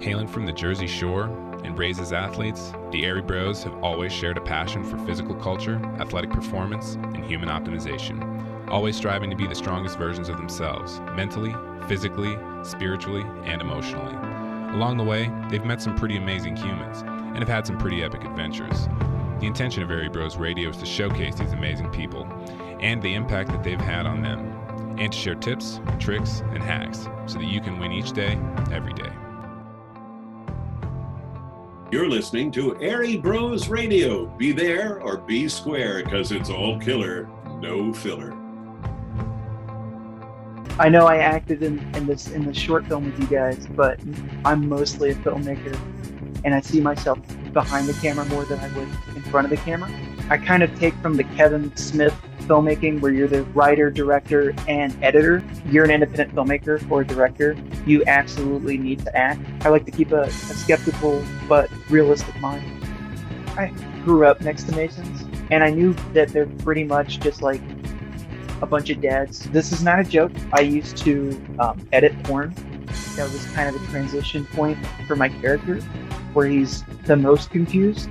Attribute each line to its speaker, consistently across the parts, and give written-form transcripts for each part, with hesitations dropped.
Speaker 1: Hailing from the Jersey Shore and raised as athletes, the Airey Bros have always shared a passion for physical culture, athletic performance, and human optimization, always striving to be the strongest versions of themselves, mentally, physically, spiritually, and emotionally. Along the way, they've met some pretty amazing humans and have had some pretty epic adventures. The intention of Airey Bros Radio is to showcase these amazing people and the impact that they've had on them, and to share tips, tricks, and hacks so that you can win each day, every day.
Speaker 2: You're listening to Airey Bros Radio. Be there or be square, because it's all killer, no filler.
Speaker 3: I know I acted in the short film with you guys, but I'm mostly a filmmaker, and I see myself behind the camera more than I would in front of the camera. I kind of take from the Kevin Smith filmmaking, where you're the writer, director, and editor. You're an independent filmmaker or director. You absolutely need to act. I like to keep a skeptical but realistic mind. I grew up next to Masons, and I knew that they're pretty much just like a bunch of dads. This is not a joke. I used to edit porn. That was kind of a transition point for my character, where he's the most confused.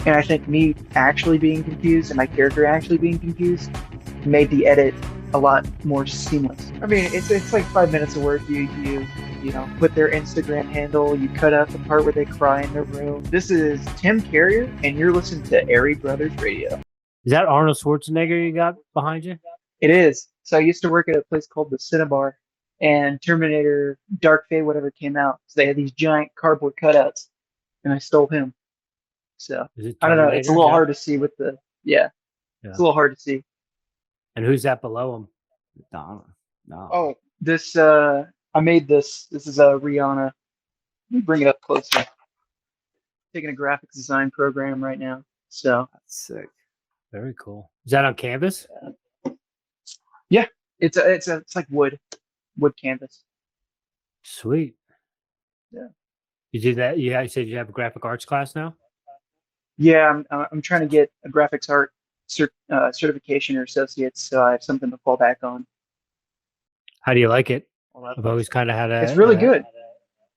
Speaker 3: And I think me actually being confused and my character actually being confused made the edit a lot more seamless. I mean, it's like 5 minutes of work. You know, put their Instagram handle, you cut out the part where they cry in their room. This is Tim Carrier, and you're listening to Airey Brothers Radio.
Speaker 4: Is that Arnold Schwarzenegger you got behind you?
Speaker 3: It is. So I used to work at a place called the Cinebar, and Terminator, Dark Fate, whatever came out. So they had these giant cardboard cutouts, and I stole him. So I don't know. It's a little hard to see with the yeah. It's a little hard to see.
Speaker 4: And who's that below him?
Speaker 5: Donna. No.
Speaker 3: Oh, this I made this. This is a Rihanna. Let me bring it up closer. Taking a graphics design program right now. So
Speaker 5: That's sick.
Speaker 4: Very cool. Is that on canvas?
Speaker 3: Yeah, it's like wood canvas.
Speaker 4: Sweet.
Speaker 3: Yeah.
Speaker 4: You did that? Yeah, you said you have a graphic arts class now?
Speaker 3: Yeah, I'm trying to get a graphics art certification or associates, so I have something to fall back on.
Speaker 4: How do you like it? I've always kind of had a.
Speaker 3: It's really good.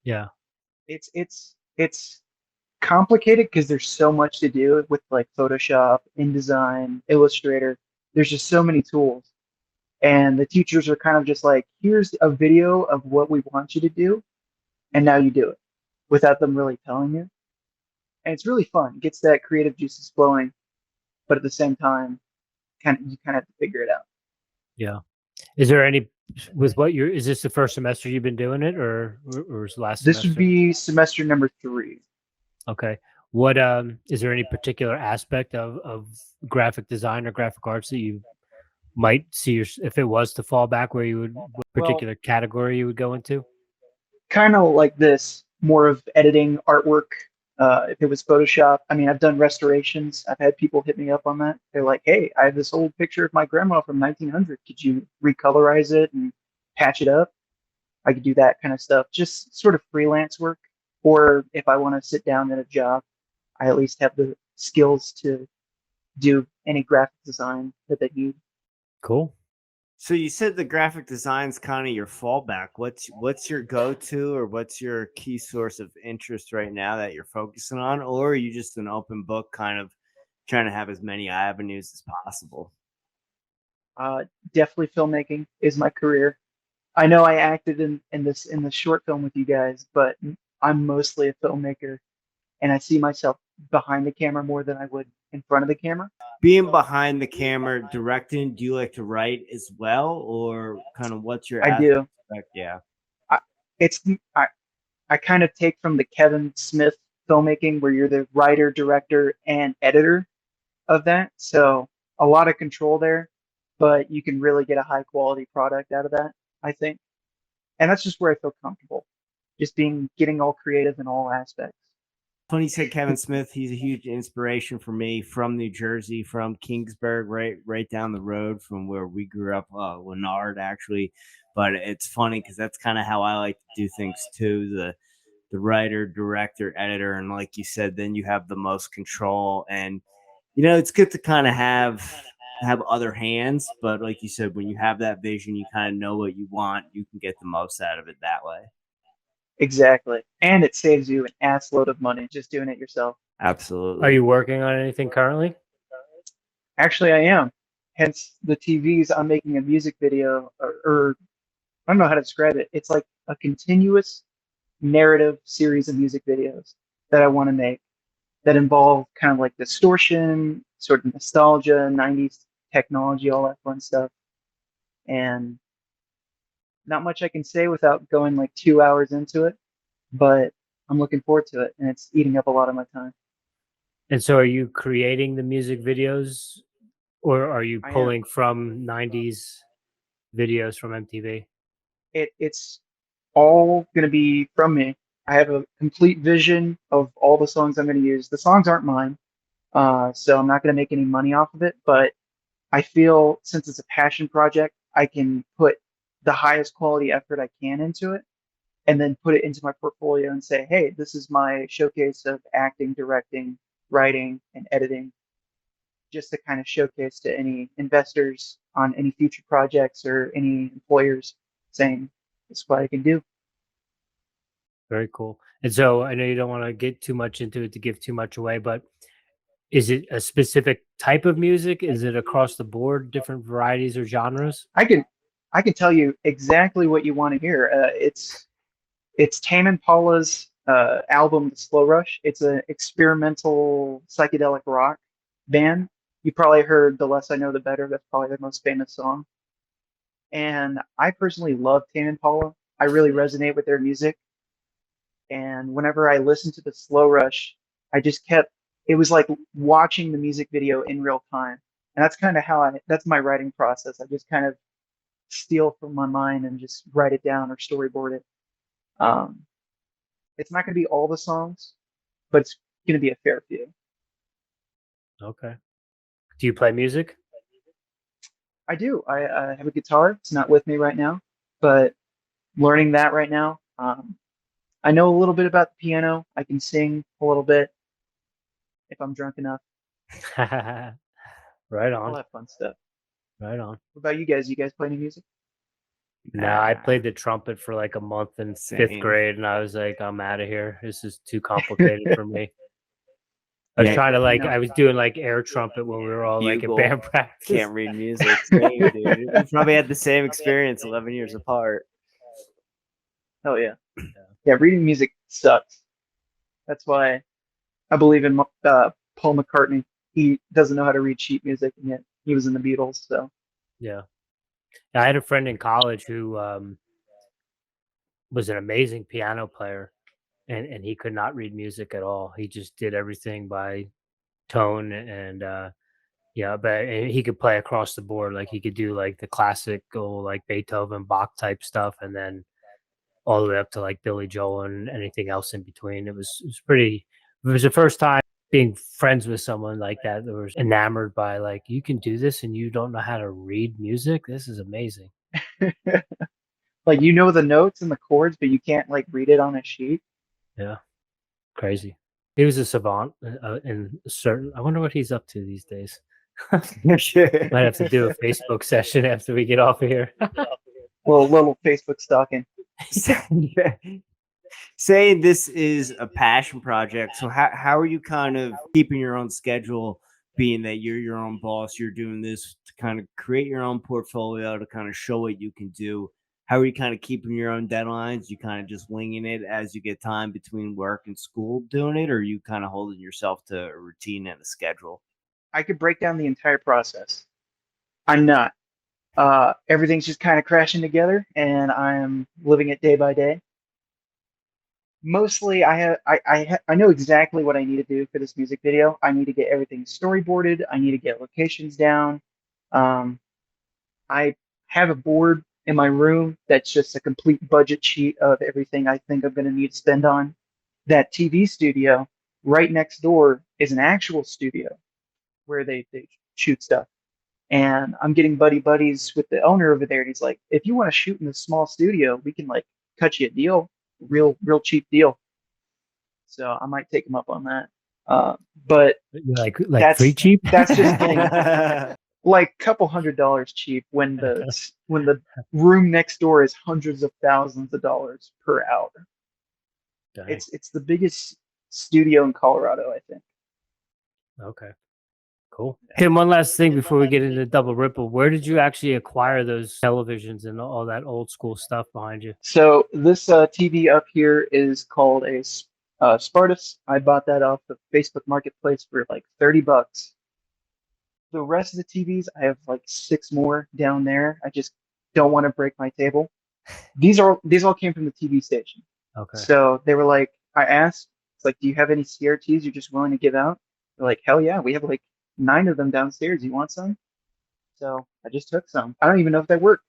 Speaker 4: Yeah.
Speaker 3: It's complicated because there's so much to do with like Photoshop, InDesign, Illustrator. There's just so many tools, and the teachers are kind of just like, here's a video of what we want you to do, and now you do it, without them really telling you. And it's really fun. It gets that creative juices flowing, but at the same time, you kind of have to figure it out.
Speaker 4: Yeah. Is there any is this the first semester you've been doing it, or is last
Speaker 3: This
Speaker 4: semester?
Speaker 3: would be semester number 3.
Speaker 4: Okay. What is there any particular aspect of graphic design or graphic arts that you might see if it was to fall back, where you would, what particular category you would go into?
Speaker 3: Kind of like this, more of editing artwork. If it was Photoshop, I mean, I've done restorations. I've had people hit me up on that. They're like, hey, I have this old picture of my grandma from 1900. Could you recolorize it and patch it up? I could do that kind of stuff. Just sort of freelance work. Or if I want to sit down at a job, I at least have the skills to do any graphic design that they need.
Speaker 4: Cool.
Speaker 5: So you said the graphic design's kind of your fallback. What's your go-to, or what's your key source of interest right now that you're focusing on? Or are you just an open book, kind of trying to have as many avenues as possible?
Speaker 3: Definitely filmmaking is my career. I know I acted in the short film with you guys, but I'm mostly a filmmaker, and I see myself behind the camera more than I would in front of the camera.
Speaker 5: Being behind the camera, directing, do you like to write as well, or kind of what's your
Speaker 3: I do.
Speaker 5: Yeah.
Speaker 3: I kind of take from the Kevin Smith filmmaking, where you're the writer, director, and editor of that. So a lot of control there, but you can really get a high quality product out of that, I think. And that's just where I feel comfortable, just getting all creative in all aspects.
Speaker 5: Funny you said Kevin Smith. He's a huge inspiration for me, from New Jersey, from Kingsburg, right down the road from where we grew up, Lennard, actually. But it's funny because that's kind of how I like to do things too. The writer, director, editor, and like you said, then you have the most control. And it's good to kind of have other hands, but like you said, when you have that vision, you kind of know what you want. You can get the most out of it that way.
Speaker 3: Exactly. And it saves you an ass load of money just doing it yourself.
Speaker 5: Absolutely.
Speaker 4: Are you working on anything currently?
Speaker 3: Actually, I am. Hence the TVs. I'm making a music video, or I don't know how to describe it. It's like a continuous narrative series of music videos that I want to make that involve kind of like distortion, sort of nostalgia, 90s technology, all that fun stuff. And not much I can say without going like 2 hours into it, but I'm looking forward to it, and it's eating up a lot of my time.
Speaker 4: And so are you creating the music videos, or are you
Speaker 3: I am.
Speaker 4: pulling from 90s videos from MTV?
Speaker 3: It's all going to be from me. I have a complete vision of all the songs I'm going to use. The songs aren't mine, so I'm not going to make any money off of it, but I feel since it's a passion project, I can put the highest quality effort I can into it and then put it into my portfolio and say, hey, this is my showcase of acting, directing, writing, and editing, just to kind of showcase to any investors on any future projects or any employers saying, this is what I can do.
Speaker 4: Very cool. And so I know you don't want to get too much into it to give too much away, but is it a specific type of music? Is it across the board, different varieties or genres?
Speaker 3: I can tell you exactly what you want to hear. It's Tame Impala's album, The Slow Rush. It's an experimental psychedelic rock band. You probably heard The Less I Know, The Better. That's probably their most famous song. And I personally love Tame Impala. I really resonate with their music. And whenever I listened to The Slow Rush, it was like watching the music video in real time. And that's kind of that's my writing process. I just kind of steal from my mind and just write it down or storyboard it. It's not going to be all the songs, but it's going to be a fair few.
Speaker 4: Okay. Do you play music?
Speaker 3: I do. I have a guitar. It's not with me right now, but learning that right now. I know a little bit about the piano. I can sing a little bit if I'm drunk enough.
Speaker 4: Right
Speaker 3: All
Speaker 4: on.
Speaker 3: that fun stuff.
Speaker 4: Right on.
Speaker 3: What about you guys? You guys play any music?
Speaker 4: No, I played the trumpet for like a month in fifth
Speaker 5: Same.
Speaker 4: grade, and I was like, I'm out of here. This is too complicated for me. I was
Speaker 5: Yeah,
Speaker 4: trying to
Speaker 3: you know.
Speaker 4: I was doing like air trumpet when we were all like at
Speaker 5: Bugle.
Speaker 4: band practice.
Speaker 5: Can't read music. Same, dude. We probably had the same experience 11 years apart.
Speaker 3: Hell yeah. Yeah, reading music sucks. That's why I believe in Paul McCartney. He doesn't know how to read sheet music, and yet he was in the Beatles. So
Speaker 4: Yeah. I had a friend in college who was an amazing piano player, and he could not read music at all. He just did everything by tone and yeah, but he could play across the board. Like he could do like the classical, like Beethoven, Bach type stuff, and then all the way up to like Billy Joel and anything else in between. It was pretty. It was the first time being friends with someone like that was enamored by like, you can do this and you don't know how to read music. This is amazing.
Speaker 3: like, you know the notes and the chords, but you can't like read it on a sheet.
Speaker 4: Yeah, crazy. He was a savant in certain. I wonder what he's up to these days. Might have to do a Facebook session after we get off of here.
Speaker 3: Well, a little Facebook stalking.
Speaker 5: Saying this is a passion project, so how are you kind of keeping your own schedule, being that you're your own boss, you're doing this to kind of create your own portfolio to kind of show what you can do? How are you kind of keeping your own deadlines? You kind of just winging it as you get time between work and school doing it, or are you kind of holding yourself to a routine and a schedule?
Speaker 3: I could break down the entire process. I'm not. Everything's just kind of crashing together, and I'm living it day by day. Mostly, I know exactly what I need to do for this music video. I need to get everything storyboarded. I need to get locations down. I have a board in my room that's just a complete budget sheet of everything I think I'm going to need to spend on. That TV studio right next door is an actual studio where they shoot stuff. And I'm getting buddies with the owner over there. And he's like, if you want to shoot in this small studio, we can like cut you a deal, real cheap deal. So I might take him up on that. But
Speaker 4: like free cheap.
Speaker 3: That's just thing. Like a couple $100 cheap when the room next door is hundreds of thousands of dollars per hour.
Speaker 4: Dang.
Speaker 3: It's the biggest studio in Colorado, I think.
Speaker 4: Okay. Cool. Hey, one last thing before we get into Double Ripple. Where did you actually acquire those televisions and all that old school stuff behind you?
Speaker 3: So this TV up here is called a Spartus. I bought that off the Facebook Marketplace for like $30. The rest of the TVs, I have like 6 more down there. I just don't want to break my table. These all came from the TV station.
Speaker 4: Okay.
Speaker 3: So they were like, I asked, it's like, do you have any CRTs you're just willing to give out? They're like, hell yeah, we have like 9 of them downstairs. You want some? So I just took some. I don't even know if they work.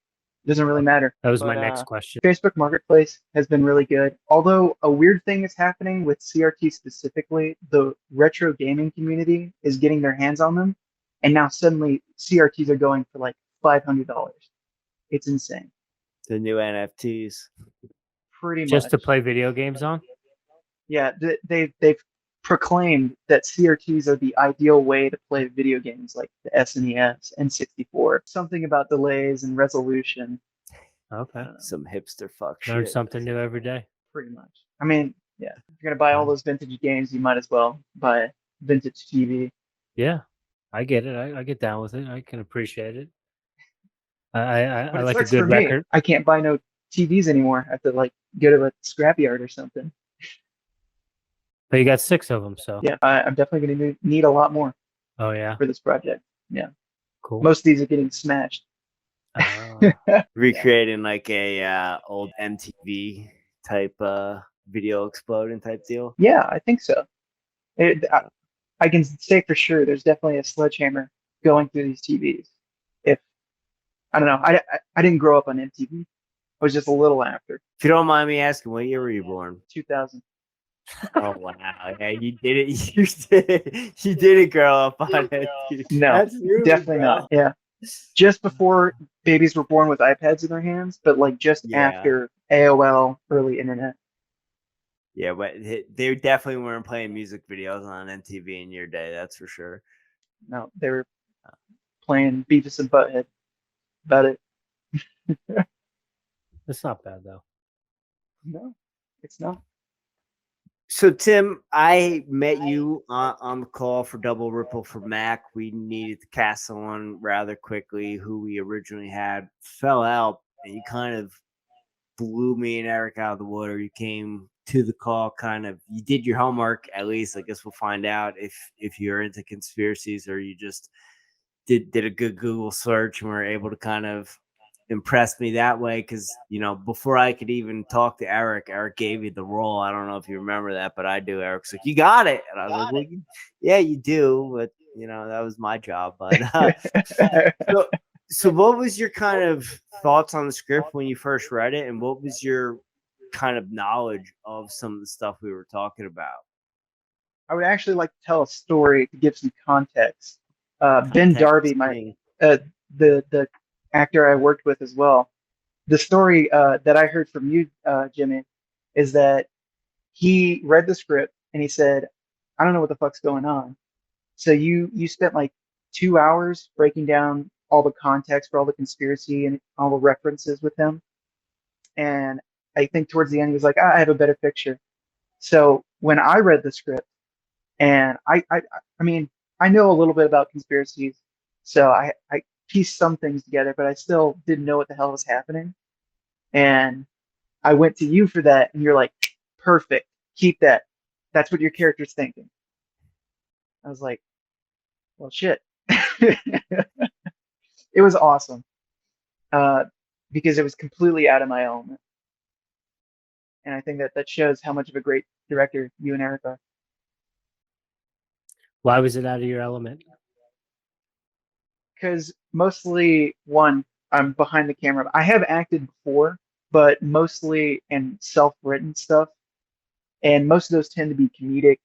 Speaker 3: It doesn't really matter.
Speaker 4: That was my next question.
Speaker 3: Facebook Marketplace has been really good. Although a weird thing is happening with CRT specifically, the retro gaming community is getting their hands on them. And now suddenly CRTs are going for like $500. It's insane.
Speaker 5: The new NFTs.
Speaker 3: Pretty much.
Speaker 4: Just to play video games on?
Speaker 3: Yeah, they've proclaimed that CRTs are the ideal way to play video games like the SNES, N64. Something about delays and resolution.
Speaker 4: Okay.
Speaker 5: Some hipster fuck
Speaker 4: Learn
Speaker 5: shit.
Speaker 4: something new every day.
Speaker 3: Pretty much. I mean, yeah, if you're gonna buy all those vintage games, you might as well buy a vintage TV.
Speaker 4: Yeah, I get it. I get down with it. I can appreciate it. I
Speaker 3: But it
Speaker 4: like a
Speaker 3: sucks for
Speaker 4: good
Speaker 3: me.
Speaker 4: record.
Speaker 3: I can't buy no TVs anymore. I have to like go to a scrapyard or something.
Speaker 4: But you got 6 of them, so.
Speaker 3: Yeah, I'm definitely gonna need a lot more
Speaker 4: Oh, yeah.
Speaker 3: for this project. Yeah,
Speaker 4: Cool.
Speaker 3: most of these are getting smashed.
Speaker 5: Recreating like a old MTV type video exploding type deal.
Speaker 3: Yeah, I think so. I can say for sure there's definitely a sledgehammer going through these TVs. If I don't know, I didn't grow up on MTV. I was just a little after
Speaker 5: If you don't mind me asking, what year were you born?
Speaker 3: 2000.
Speaker 5: Oh wow! Yeah, you did it. You didn't grow up on it.
Speaker 3: No,
Speaker 5: That's really
Speaker 3: definitely
Speaker 5: bro.
Speaker 3: not. Yeah, just before babies were born with iPads in their hands, but like just
Speaker 5: Yeah.
Speaker 3: after AOL, early internet.
Speaker 5: Yeah, but they definitely weren't playing music videos on MTV in your day. That's for sure.
Speaker 3: No, they were playing Beavis and Butthead. About it.
Speaker 4: That's not bad, though.
Speaker 3: No, it's not.
Speaker 5: So Tim, I met you on the call for Double Ripple for Mac. We needed to cast someone rather quickly who we originally had fell out, and you kind of blew me and Eric out of the water. You came to the call, you did your homework at least. I guess we'll find out if you're into conspiracies or you just did a good Google search and were able to kind of impress me that way. Because before I could even talk to Eric gave you the role. I don't know if you remember that, but I do. Eric's like, you got it, and I was like, well, yeah, you do, but that was my job. But so what was your kind of thoughts on the script when you first read it, and what was your kind of knowledge of some of the stuff we were talking about?
Speaker 3: I would actually like to tell a story to give some context. Ben Darby, the actor I worked with as well. The story that I heard from you, Jimmy, is that he read the script and he said, "I don't know what the fuck's going on." So you spent like 2 hours breaking down all the context for all the conspiracy and all the references with him. And I think towards the end he was like, I have a better picture. So when I read the script, and I mean, I know a little bit about conspiracies, so I pieced some things together, but I still didn't know what the hell was happening. And I went to you for that, and you're like, perfect, keep that. That's what your character's thinking. I was like, well, shit. It was awesome because it was completely out of my element. And I think that shows how much of a great director you and Eric are.
Speaker 4: Why was it out of your element?
Speaker 3: Because mostly, one, I'm behind the camera. I have acted before, but mostly in self-written stuff. And most of those tend to be comedic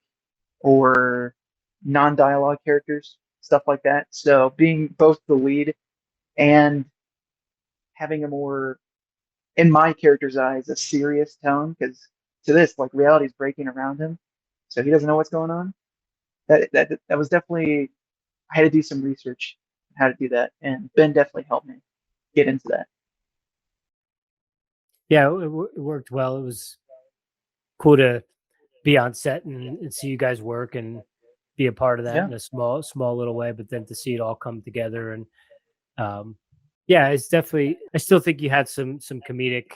Speaker 3: or non-dialogue characters, stuff like that. So being both the lead and having a more, in my character's eyes, a serious tone, because to this, like, reality is breaking around him, so he doesn't know what's going on. That was definitely, I had to do some research on how to do that, and Ben definitely helped me get into that.
Speaker 4: Yeah, it worked well. It was cool to be on set and see you guys work and be a part of that
Speaker 3: Yeah.
Speaker 4: in a small little way, but then to see it all come together. And yeah, it's definitely, I still think you had some comedic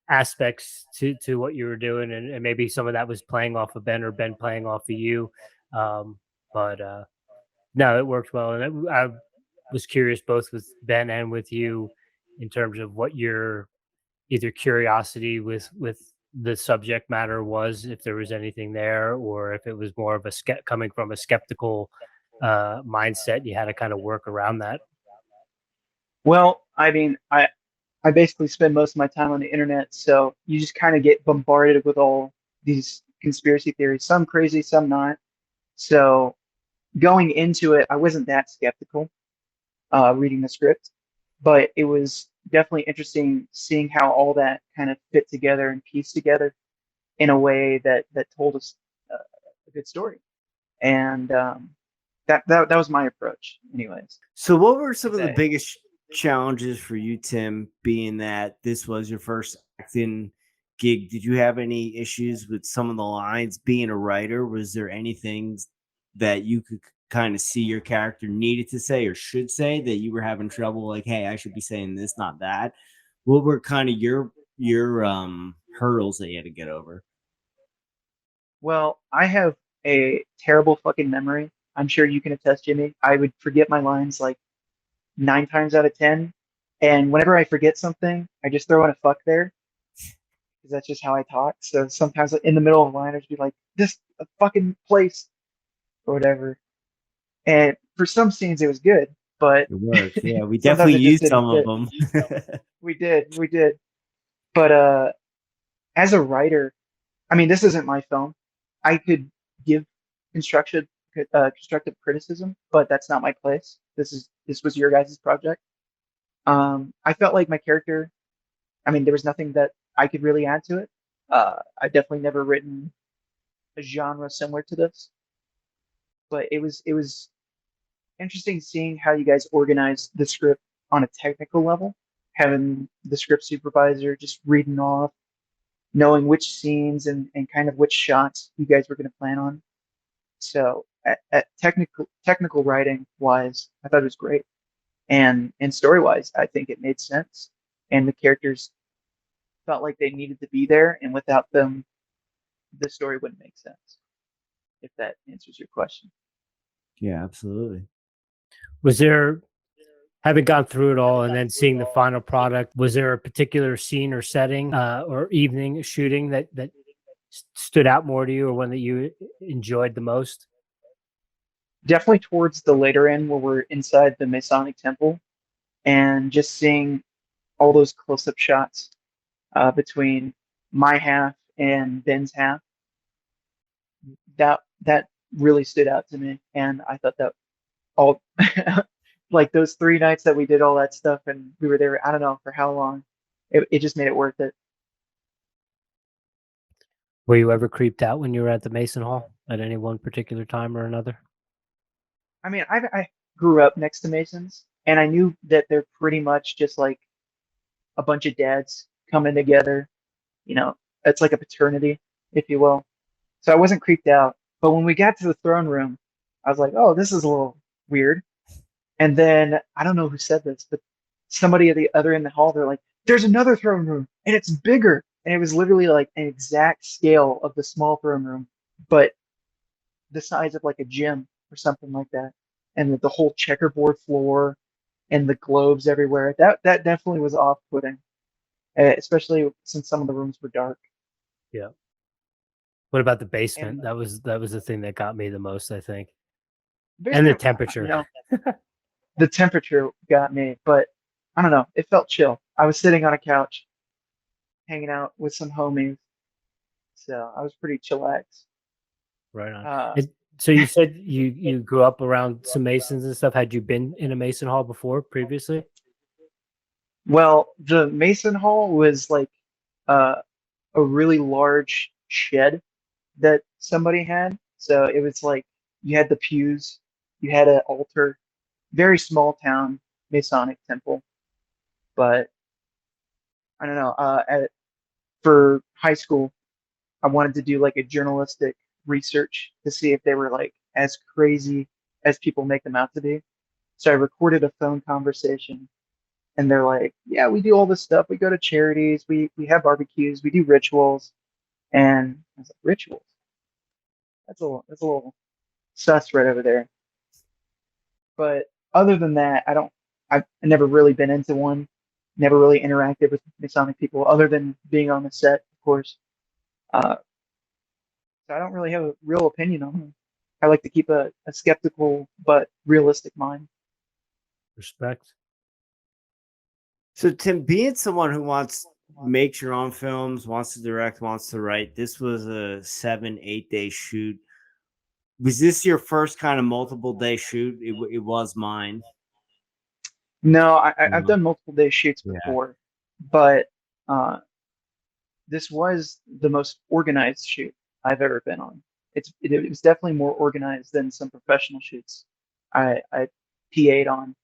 Speaker 4: aspects to what you were doing, and maybe some of that was playing off of Ben or Ben playing off of you. But no, it worked well. And I was curious both with Ben and with you in terms of what your either curiosity with the subject matter was, if there was anything there, or if it was more of a coming from a skeptical mindset, you had to kind of work around that.
Speaker 3: Well, I mean, I basically spend most of my time on the internet, so you just kind of get bombarded with all these conspiracy theories, some crazy, some not. So going into it, I wasn't that skeptical reading the script, but it was definitely interesting seeing how all that kind of fit together and pieced together in a way that told us a good story. And that was my approach, anyways.
Speaker 5: So, what were some of the
Speaker 3: Okay.
Speaker 5: biggest challenges for you, Tim, being that this was your first acting gig? Did you have any issues with some of the lines being a writer? Was there anything that you could kind of see your character needed to say or should say that you were having trouble? Like, hey, I should be saying this, not that. What were kind of your hurdles that you had to get over?
Speaker 3: Well, I have a terrible fucking memory. I'm sure you can attest, Jimmy. I would forget my lines like 9 times out of 10. And whenever I forget something, I just throw in a fuck there because that's just how I talk. So sometimes in the middle of a line, I'd just be like, this a fucking place or whatever. And for some scenes, it was good, but
Speaker 5: It worked. Yeah, we
Speaker 3: sometimes
Speaker 5: definitely
Speaker 3: it just
Speaker 5: used
Speaker 3: didn't
Speaker 5: some of
Speaker 3: fit.
Speaker 5: them.
Speaker 3: We did. But as a writer, I mean, this isn't my film. I could give constructive constructive criticism, but that's not my place. This was your guys' project. I felt like my character. I mean, there was nothing that I could really add to it. I definitely never written a genre similar to this, but it was interesting seeing how you guys organized the script on a technical level, having the script supervisor just reading off, knowing which scenes and kind of which shots you guys were going to plan on. So at technical writing wise, I thought it was great, and story wise, I think it made sense, and the characters felt like they needed to be there, and without them, the story wouldn't make sense. If that answers your question.
Speaker 5: Yeah, absolutely.
Speaker 4: Was there, having gone through it all and then seeing the final product, was there a particular scene or setting or evening shooting that stood out more to you, or one that you enjoyed the most?
Speaker 3: Definitely towards the later end where we're inside the Masonic temple and just seeing all those close-up shots between my half and Ben's half. That really stood out to me, and I thought that all like those 3 nights that we did all that stuff and we were there, I don't know for how long. It just made it worth it.
Speaker 4: Were you ever creeped out when you were at the Mason Hall at any one particular time or another?
Speaker 3: I mean, I grew up next to Masons, and I knew that they're pretty much just like a bunch of dads coming together. You know, it's like a fraternity, if you will. So I wasn't creeped out. But when we got to the throne room, I was like, oh, this is a little weird. And then I don't know who said this, but somebody at the other end of the hall, they're like, there's another throne room, and it's bigger. And it was literally like an exact scale of the small throne room, but the size of like a gym or something like that. And the whole checkerboard floor and the globes everywhere. That definitely was off-putting, especially since some of the rooms were dark.
Speaker 4: Yeah. What about the
Speaker 3: And
Speaker 4: basement? That was the thing that got me the most, I think. And the
Speaker 3: basement,
Speaker 4: temperature.
Speaker 3: you know, the temperature got me, but I don't know. It felt chill. I was sitting on a couch, hanging out with some homies, so I was pretty chillaxed.
Speaker 4: Right on.
Speaker 3: Uh,
Speaker 4: So you said you grew up around some Masons and stuff. Had you been in a Mason Hall before previously?
Speaker 3: well, the Mason Hall was like uh, a really large shed that somebody had. So it was like you had the pews, you had an altar, very small town Masonic temple. But I don't know. For high school, I wanted to do like a journalistic research to see if they were like as crazy as people make them out to be. So I recorded a phone conversation, and they're like, "Yeah, we do all this stuff. We go to charities, we have barbecues, we do rituals." And I was like, "Rituals? That's a little sus right over there." But other than that, I've never really been into one. Never really interacted with Masonic people other than being on the set, of course. Uh, so I don't really have a real opinion on them. I like to keep a skeptical but realistic mind.
Speaker 4: Respect.
Speaker 5: So Tim, being someone who makes your own films, wants to direct, wants to write, this was a 7-8 day shoot. Was this your first kind of multiple day shoot? It was mine.
Speaker 3: No, I've done multiple day shoots
Speaker 5: Yeah.
Speaker 3: before, but this was the most organized shoot I've ever been on. It was definitely more organized than some professional shoots I PA'd on,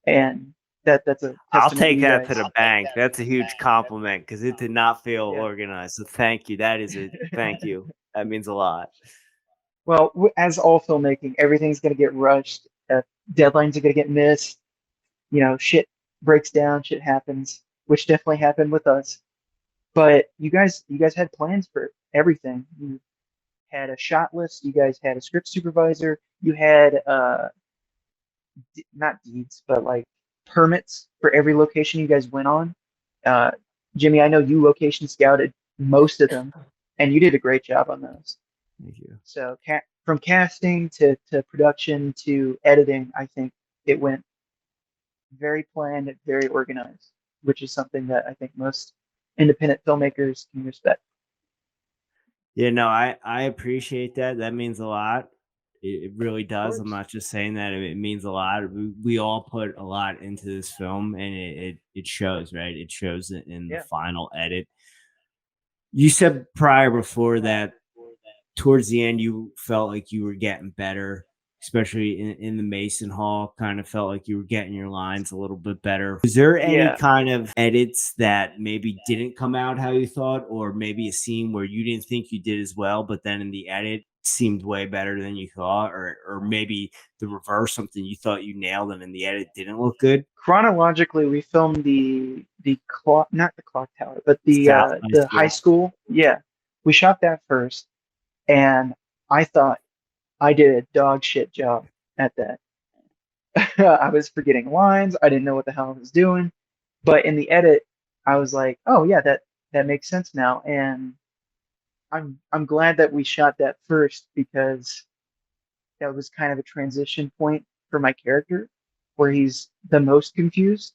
Speaker 3: and that's a
Speaker 5: I'll
Speaker 3: testament
Speaker 5: take
Speaker 3: you
Speaker 5: that to
Speaker 3: guys.
Speaker 5: the bank. That's a huge compliment because it did not feel
Speaker 3: Yeah.
Speaker 5: organized. So thank you. Thank you. That means a lot.
Speaker 3: Well, as all filmmaking, everything's gonna get rushed. Deadlines are gonna get missed. Shit breaks down, shit happens, which definitely happened with us. But you guys had plans for everything. You had a shot list. You guys had a script supervisor. You had not deeds, but like permits for every location you guys went on. Uh, Jimmy, I know you location scouted most of them, and you did a great job on those.
Speaker 5: Thank you.
Speaker 3: So from casting to production to editing, I think it went very planned, very organized, which is something that I think most independent filmmakers can respect.
Speaker 5: Yeah, no, I appreciate that. That means a lot. It really does. I'm
Speaker 3: course.
Speaker 5: not just saying that. It means a lot. We all put a lot into this film, and it shows, right? It shows in the
Speaker 3: Yeah.
Speaker 5: final edit. You said prior before that towards the end you felt like you were getting better, especially in the Mason Hall, kind of felt like you were getting your lines a little bit better. Was there any
Speaker 3: Yeah.
Speaker 5: kind of edits that maybe didn't come out how you thought, or maybe a scene where you didn't think you did as well, but then in the edit seemed way better than you thought, or maybe the reverse, something you thought you nailed and in the edit didn't look good?
Speaker 3: Chronologically, we filmed the clock, not the clock tower, but
Speaker 5: South
Speaker 3: the high school. Yeah, we shot that first, and I thought I did a dog shit job at that. I was forgetting lines. I didn't know what the hell I was doing. But in the edit, I was like, oh yeah, that makes sense now. And I'm glad that we shot that first, because that was kind of a transition point for my character where he's the most confused.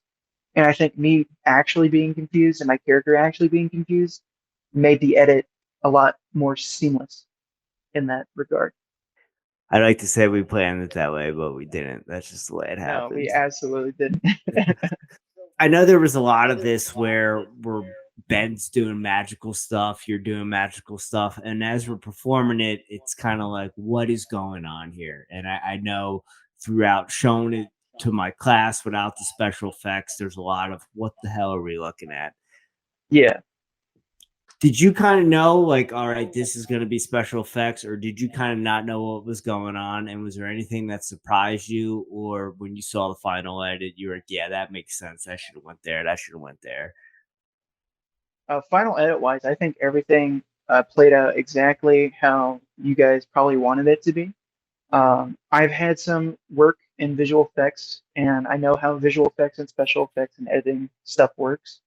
Speaker 3: And I think me actually being confused and my character actually being confused made the edit a lot more seamless in that regard.
Speaker 5: I'd like to say we planned it that way, but we didn't. That's just the way it
Speaker 3: No,
Speaker 5: happened.
Speaker 3: we absolutely didn't.
Speaker 5: I know there was a lot of this where Ben's doing magical stuff, you're doing magical stuff, and as we're performing it, it's kind of like, what is going on here? And I know throughout showing it to my class without the special effects, there's a lot of what the hell are we looking at?
Speaker 3: Yeah.
Speaker 5: Did you kind of know, like, all right, this is going to be special effects, or did you kind of not know what was going on? And was there anything that surprised you, or when you saw the final edit, you were like, yeah, that makes sense. I should have went there. That should have went there.
Speaker 3: Final edit wise, I think everything played out exactly how you guys probably wanted it to be. I've had some work in visual effects, and I know how visual effects and special effects and editing stuff works.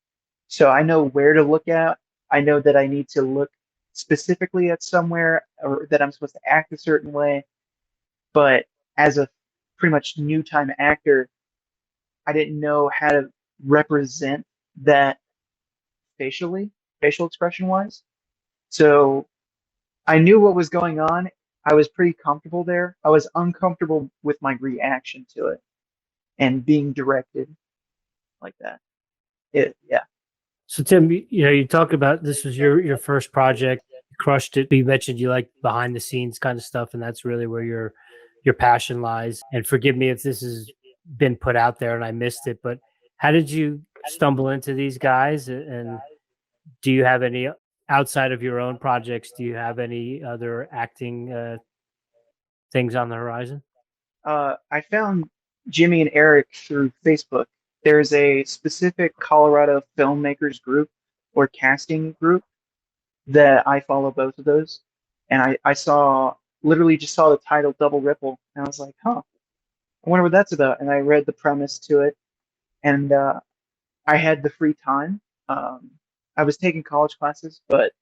Speaker 3: So I know where to look at. I know that I need to look specifically at somewhere, or that I'm supposed to act a certain way. But as a pretty much new time actor, I didn't know how to represent that facial expression wise. So I knew what was going on. I was pretty comfortable there. I was uncomfortable with my reaction to it and being directed like that. Yeah.
Speaker 4: So Tim, you talk about this was your first project, you crushed it. You mentioned you like behind the scenes kind of stuff, and that's really where your passion lies. And forgive me if this has been put out there and I missed it, but how did you stumble into these guys? And do you have any outside of your own projects, do you have any other acting things on the horizon?
Speaker 3: I found Jimmy and Eric through Facebook. There's a specific Colorado filmmakers group or casting group that I follow both of those. And I saw, literally just saw the title Double Ripple. And I was like, huh, I wonder what that's about. And I read the premise to it. And I had the free time. I was taking college classes, but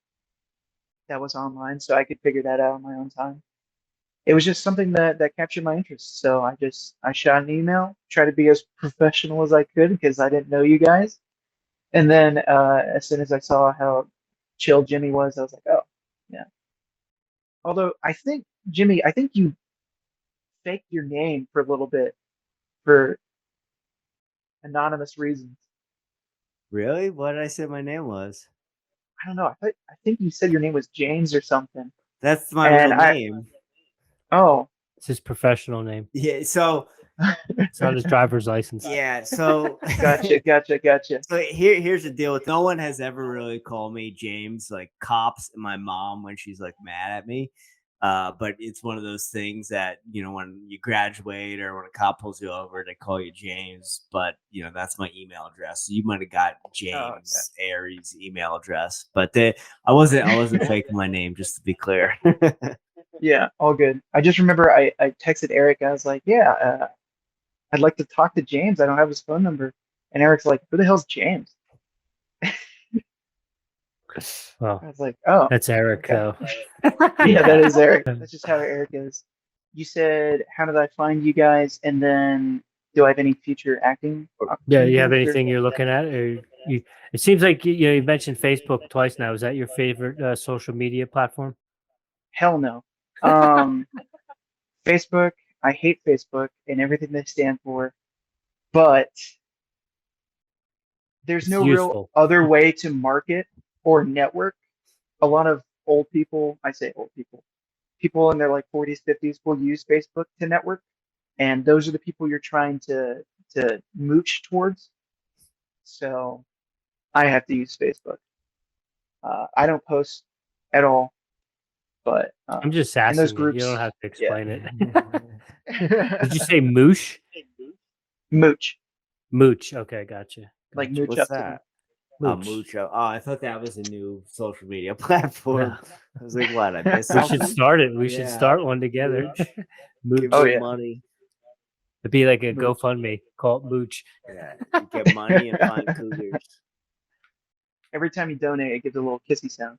Speaker 3: that was online, so I could figure that out on my own time. It was just something that captured my interest. So I shot an email, tried to be as professional as I could because I didn't know you guys. And then as soon as I saw how chill Jimmy was, I was like, oh, yeah. Although I think Jimmy, I think you faked your name for a little bit for anonymous reasons.
Speaker 5: Really? What did I say my name was?
Speaker 3: I don't know. I think you said your name was James or something.
Speaker 5: That's my
Speaker 3: And
Speaker 5: real name.
Speaker 3: Oh,
Speaker 4: It's his professional name.
Speaker 5: Yeah. So
Speaker 4: It's on his driver's license.
Speaker 5: yeah. So
Speaker 3: gotcha.
Speaker 5: So here's the deal with no one has ever really called me James, like cops and my mom when she's like mad at me. But it's one of those things that, you know, when you graduate or when a cop pulls you over, they call you James. But, you know, that's my email address. So you might have got James Airey's email address. But I wasn't faking my name, just to be clear.
Speaker 3: Yeah, all good. I just remember I texted Eric. I was like, yeah, I'd like to talk to James. I don't have his phone number. And Eric's like, who the hell's James?
Speaker 4: Well,
Speaker 3: I was like, oh,
Speaker 4: that's Eric, though.
Speaker 3: yeah, that is Eric. That's just how Eric is. You said, how did I find you guys? And then, do I have any future acting?
Speaker 4: Yeah, you have
Speaker 3: opportunities, or-
Speaker 4: anything you're looking at? Or it seems like you mentioned Facebook twice now. Is that your favorite social media platform?
Speaker 3: Hell no. Facebook, I hate Facebook and everything they stand for, but there's
Speaker 4: It's
Speaker 3: no
Speaker 4: useful.
Speaker 3: real other way to market or network. A lot of old people, I say old people in their like 40s, 50s will use Facebook to network, and those are the people you're trying to mooch towards. So I have to use Facebook. I don't post at all, but
Speaker 4: I'm just
Speaker 3: in those
Speaker 4: asking you. You
Speaker 3: groups,
Speaker 4: don't have to
Speaker 3: yeah.
Speaker 4: explain it. Did you say moosh?
Speaker 3: Mooch,
Speaker 4: Mooch. Okay, gotcha.
Speaker 3: like
Speaker 4: Gotcha.
Speaker 3: mooch
Speaker 5: What's
Speaker 3: up to
Speaker 5: that?
Speaker 4: Mooch.
Speaker 5: Mucho. Oh, I thought that was a new social media platform.
Speaker 4: No.
Speaker 5: I was like, what? I missed
Speaker 4: We
Speaker 5: something?
Speaker 4: should start it. We should
Speaker 5: Yeah.
Speaker 4: start one together. Mooch.
Speaker 5: Give
Speaker 3: Oh,
Speaker 5: me
Speaker 3: yeah.
Speaker 5: money.
Speaker 4: It'd be like a
Speaker 3: Mooch.
Speaker 4: GoFundMe called Mooch.
Speaker 5: Yeah, you get money and find cougars.
Speaker 3: Every time you donate, it gives a little kissy sound.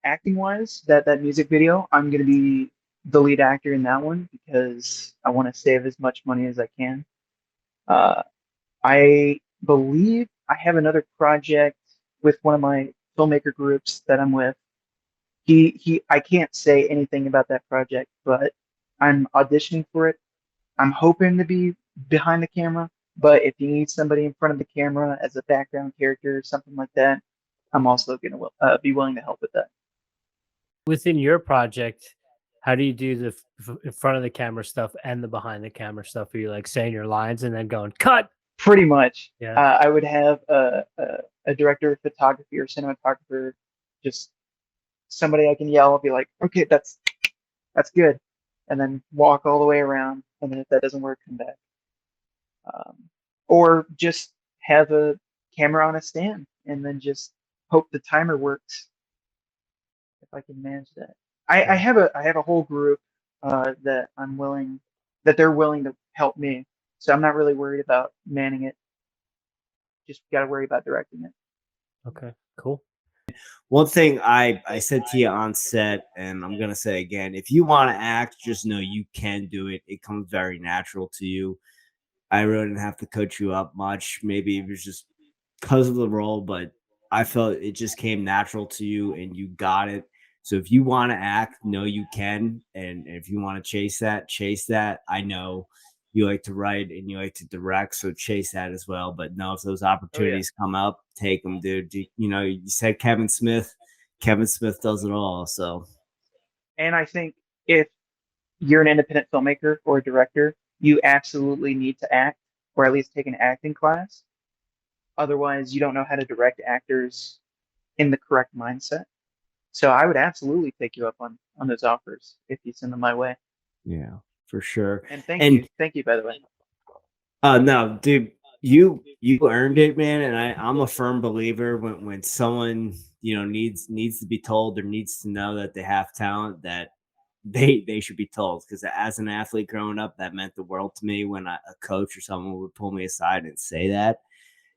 Speaker 3: Acting wise, that music video, I'm gonna be the lead actor in that one because I want to save as much money as I can. I believe I have another project with one of my filmmaker groups that I'm with. I can't say anything about that project, but I'm auditioning for it. I'm hoping to be behind the camera, but if you need somebody in front of the camera as a background character or something like that, I'm also going to be willing to help with that.
Speaker 4: Within your project, how do you do the in front of the camera stuff and the behind the camera stuff? Are you like saying your lines and then going cut?
Speaker 3: Pretty much.
Speaker 4: Yeah.
Speaker 3: I would have a director of photography or cinematographer, just somebody I can yell. I'll be like, okay, that's good, and then walk all the way around. And then if that doesn't work, come back. Or just have a camera on a stand and then just hope the timer works. If I can manage that, I have a whole group that they're willing to help me. So I'm not really worried about manning it. Just got to worry about directing it.
Speaker 4: Okay, cool.
Speaker 5: One thing I said to you on set, and I'm gonna say again, if you want to act, just know you can do it. It comes very natural to you. I really didn't have to coach you up much. Maybe it was just because of the role, but I felt it just came natural to you and you got it. So if you want to act, know you can. And if you want to chase that. I know you like to write and you like to direct, so chase that as well. But no, if those opportunities come up, take them, dude. You know, you said Kevin Smith. Kevin Smith does it all. So,
Speaker 3: And I think if you're an independent filmmaker or a director, you absolutely need to act, or at least take an acting class. Otherwise, you don't know how to direct actors in the correct mindset. So I would absolutely take you up on those offers if you send them my way.
Speaker 5: Yeah, for sure.
Speaker 3: And
Speaker 5: And
Speaker 3: thank you by the way.
Speaker 5: no, dude, you earned it, man. And I'm a firm believer when someone needs to be told or needs to know that they have talent, that they should be told. Because as an athlete growing up, that meant the world to me when a coach or someone would pull me aside and say that.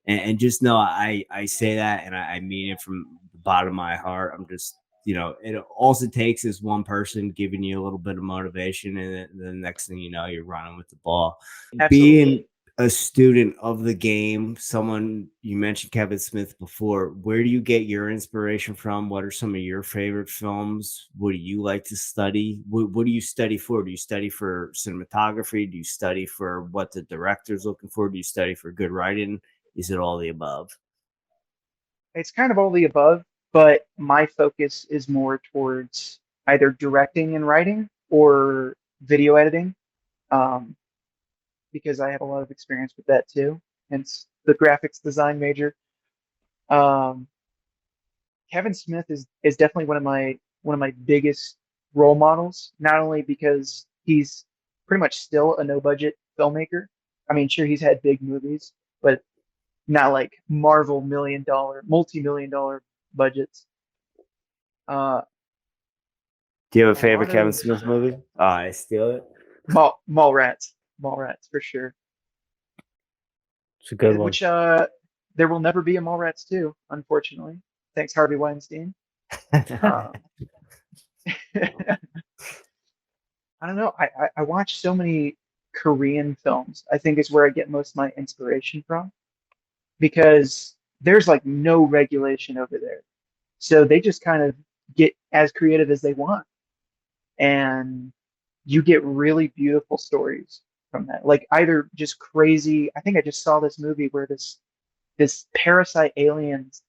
Speaker 5: And just know I say that and I mean it from the bottom of my heart. I'm just, it also takes is one person giving you a little bit of motivation, and then the next thing you know, you're running with the ball.
Speaker 3: Absolutely.
Speaker 5: Being a student of the game, someone, you mentioned Kevin Smith before, where do you get your inspiration from? What are some of your favorite films? What do you like to study? What do you study for? Do you study for cinematography? Do you study for what the director's looking for? Do you study for good writing? Is it all the above?
Speaker 3: It's kind of all the above, but my focus is more towards either directing and writing or video editing, because I have a lot of experience with that too. Hence the graphics design major. Um, Kevin Smith is definitely one of my biggest role models. Not only because he's pretty much still a no budget filmmaker. I mean, sure, he's had big movies, but not like Marvel multi-million dollar budgets.
Speaker 5: Do you have a
Speaker 3: A
Speaker 5: favorite
Speaker 3: lot
Speaker 5: Kevin
Speaker 3: of
Speaker 5: Smith movie? Oh, I steal it.
Speaker 3: Mallrats for sure.
Speaker 4: It's a good one.
Speaker 3: Which there will never be a Mallrats 2, unfortunately. Thanks, Harvey Weinstein. I don't know. I watch so many Korean films. I think is where I get most of my inspiration from, because there's like no regulation over there. So they just kind of get as creative as they want. And you get really beautiful stories from that. Like either just crazy. I think I just saw this movie where this parasite aliens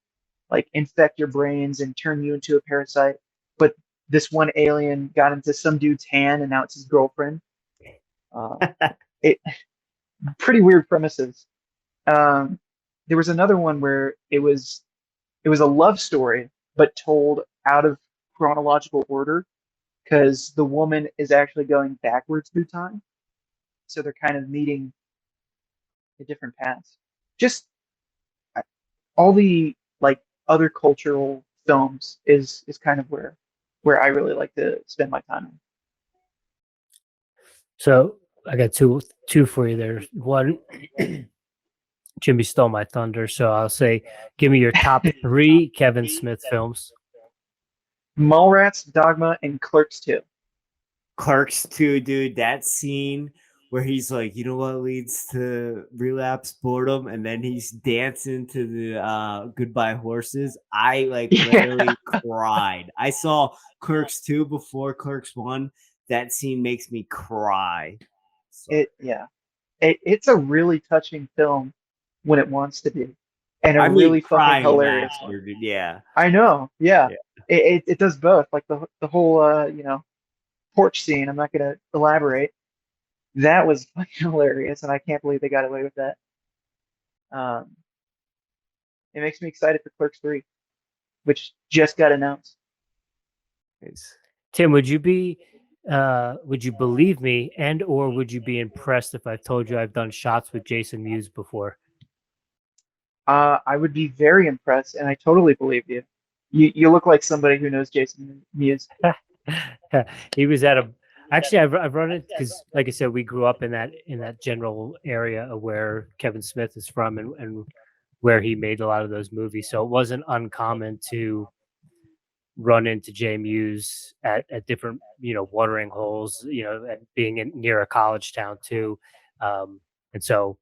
Speaker 3: like infect your brains and turn you into a parasite. But this one alien got into some dude's hand and now it's his girlfriend. It pretty weird premises. There was another one where it was a love story, but told out of chronological order because the woman is actually going backwards through time. So they're kind of meeting a different paths. Just all the like other cultural films is kind of where I really like to spend my time.
Speaker 4: So I got two for you there. One, Jimmy stole my thunder, so I'll say, give me your top 3 Kevin Smith films.
Speaker 3: Mallrats, Dogma, and Clerks 2.
Speaker 5: Clerks 2, dude, that scene where he's like, you know what leads to relapse? Boredom. And then he's dancing to the Goodbye Horses. I literally cried. I saw Clerks 2 before Clerks 1. That scene makes me cry. So.
Speaker 3: It's a really touching film when it wants to be. And really fucking hilarious
Speaker 5: one. Dude, yeah.
Speaker 3: I know. Yeah. It does both. Like the whole porch scene. I'm not gonna elaborate. That was fucking hilarious, and I can't believe they got away with that. It makes me excited for Clerks 3, which just got announced.
Speaker 4: Tim, would you believe me, and or would you be impressed if I told you I've done shots with Jason Mewes before?
Speaker 3: I would be very impressed, and I totally believe you. You look like somebody who knows Jason Mewes.
Speaker 4: He was at actually I've run it because, like I said, we grew up in that general area of where Kevin Smith is from and where he made a lot of those movies. So it wasn't uncommon to run into Jay Mewes at different watering holes, and being near a college town too, and so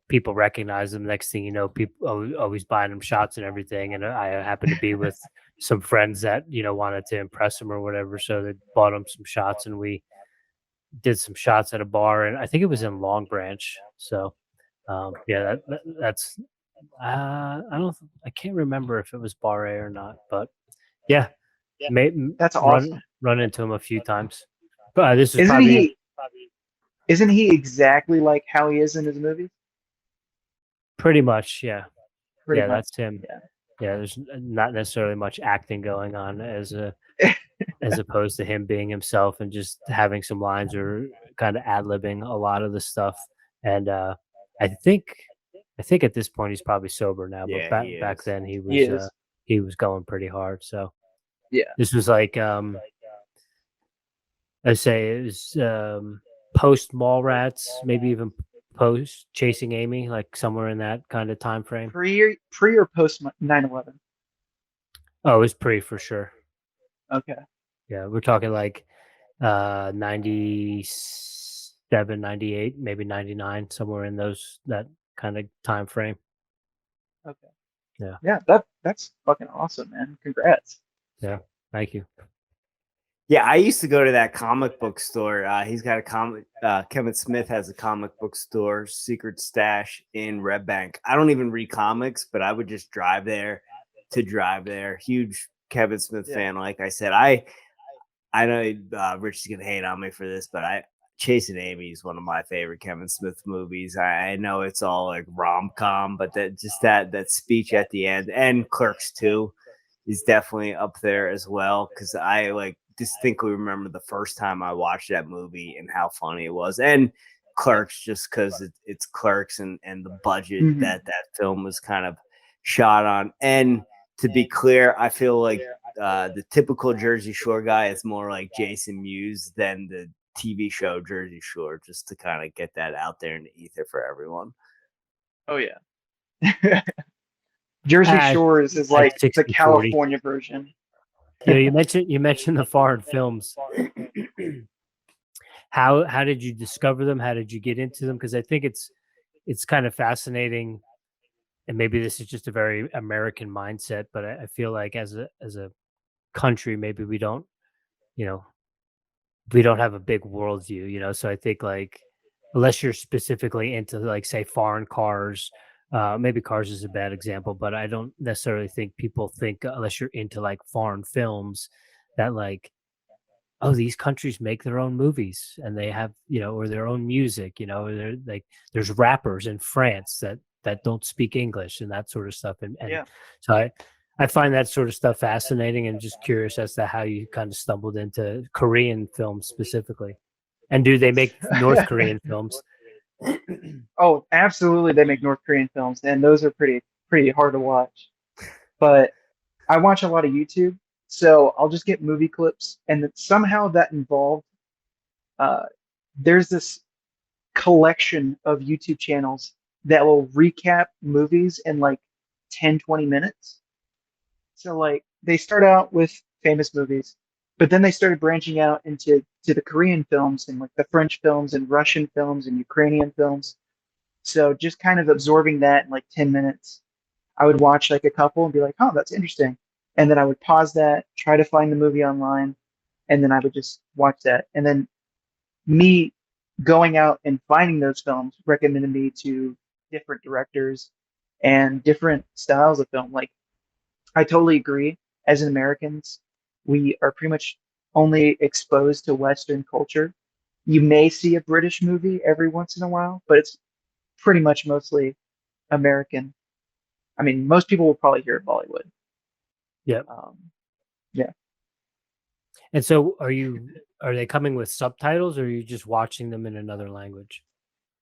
Speaker 4: people recognize him. Next thing you know, people always buying him shots and everything. And I happened to be with some friends that wanted to impress him or whatever, so they bought him some shots, and we did some shots at a bar, and I think it was in Long Branch. So that's I can't remember if it was Bar A or not, but yeah.
Speaker 3: That's awesome.
Speaker 4: Run into him a few times. But this is
Speaker 3: isn't he exactly like how he is in his movies?
Speaker 4: Pretty much, yeah.
Speaker 3: Pretty much.
Speaker 4: That's him.
Speaker 3: Yeah.
Speaker 4: Yeah, there's not necessarily much acting going on as opposed to him being himself and just having some lines or kind of ad-libbing a lot of the stuff. And I think I think at this point he's probably sober now, but
Speaker 5: Yeah, he
Speaker 4: back
Speaker 5: is.
Speaker 4: then
Speaker 3: He is.
Speaker 4: he was going pretty hard. So
Speaker 3: Yeah.
Speaker 4: this was like I say it was post Mallrats, maybe even post Chasing Amy, like somewhere in that kind of time frame.
Speaker 3: Pre or post 9/11?
Speaker 4: Oh, it was pre for sure.
Speaker 3: Okay.
Speaker 4: Yeah, we're talking like 97, 98, maybe 99, somewhere in that kind of time frame.
Speaker 3: Okay.
Speaker 4: Yeah.
Speaker 3: Yeah, that's fucking awesome, man. Congrats.
Speaker 4: Yeah. Thank you.
Speaker 5: Yeah, I used to go to that comic book store. He's got a comic. Kevin Smith has a comic book store, Secret Stash in Red Bank. I don't even read comics, but I would just drive there to drive there. Huge Kevin Smith fan. Like I said, I know Rich is gonna hate on me for this, but Chasing Amy is one of my favorite Kevin Smith movies. I know it's all like rom com, but that speech at the end, and Clerks 2 is definitely up there as well, because I like distinctly remember the first time I watched that movie and how funny it was. And Clerks, just because it's Clerks and the budget
Speaker 3: Mhm.
Speaker 5: that film was kind of shot on. And to be clear, I feel like the typical Jersey Shore guy is more like Jason Mewes than the TV show Jersey Shore, just to kind of get that out there in the ether for everyone.
Speaker 3: Oh yeah. Jersey
Speaker 4: At-
Speaker 3: Shores is
Speaker 4: at
Speaker 3: like the
Speaker 4: 60/40.
Speaker 3: California version.
Speaker 4: You know, you mentioned the foreign films. How did you discover them? How did you get into them? Because I think it's kind of fascinating, and maybe this is just a very American mindset, but I feel like as a country, maybe you know, we don't have a big worldview, you know. So I think like unless you're specifically into like say foreign cars, maybe cars is a bad example, but I don't necessarily think people think unless you're into like foreign films that like oh these countries make their own movies and they have or their own music, they're like there's rappers in France that don't speak English and that sort of stuff, and
Speaker 3: Yeah.
Speaker 4: so I find that sort of stuff fascinating and just curious as to how you kind of stumbled into Korean films specifically. And do they make North Korean films?
Speaker 3: Oh, absolutely. They make North Korean films, and those are pretty hard to watch. But I watch a lot of YouTube, so I'll just get movie clips, and somehow that involved. There's this collection of YouTube channels that will recap movies in like 10, 20 minutes. So like they start out with famous movies, but then they started branching out into the Korean films and like the French films and Russian films and Ukrainian films. So just kind of absorbing that in like 10 minutes. I would watch like a couple and be like, oh, that's interesting. And then I would pause that, try to find the movie online, and then I would just watch that. And then me going out and finding those films recommended me to different directors and different styles of film. Like I totally agree. As Americans, we are pretty much only exposed to Western culture. You may see a British movie every once in a while, but it's pretty much mostly American. I mean, most people will probably hear of Bollywood.
Speaker 4: Yeah.
Speaker 3: Yeah.
Speaker 4: And so are they coming with subtitles or are you just watching them in another language?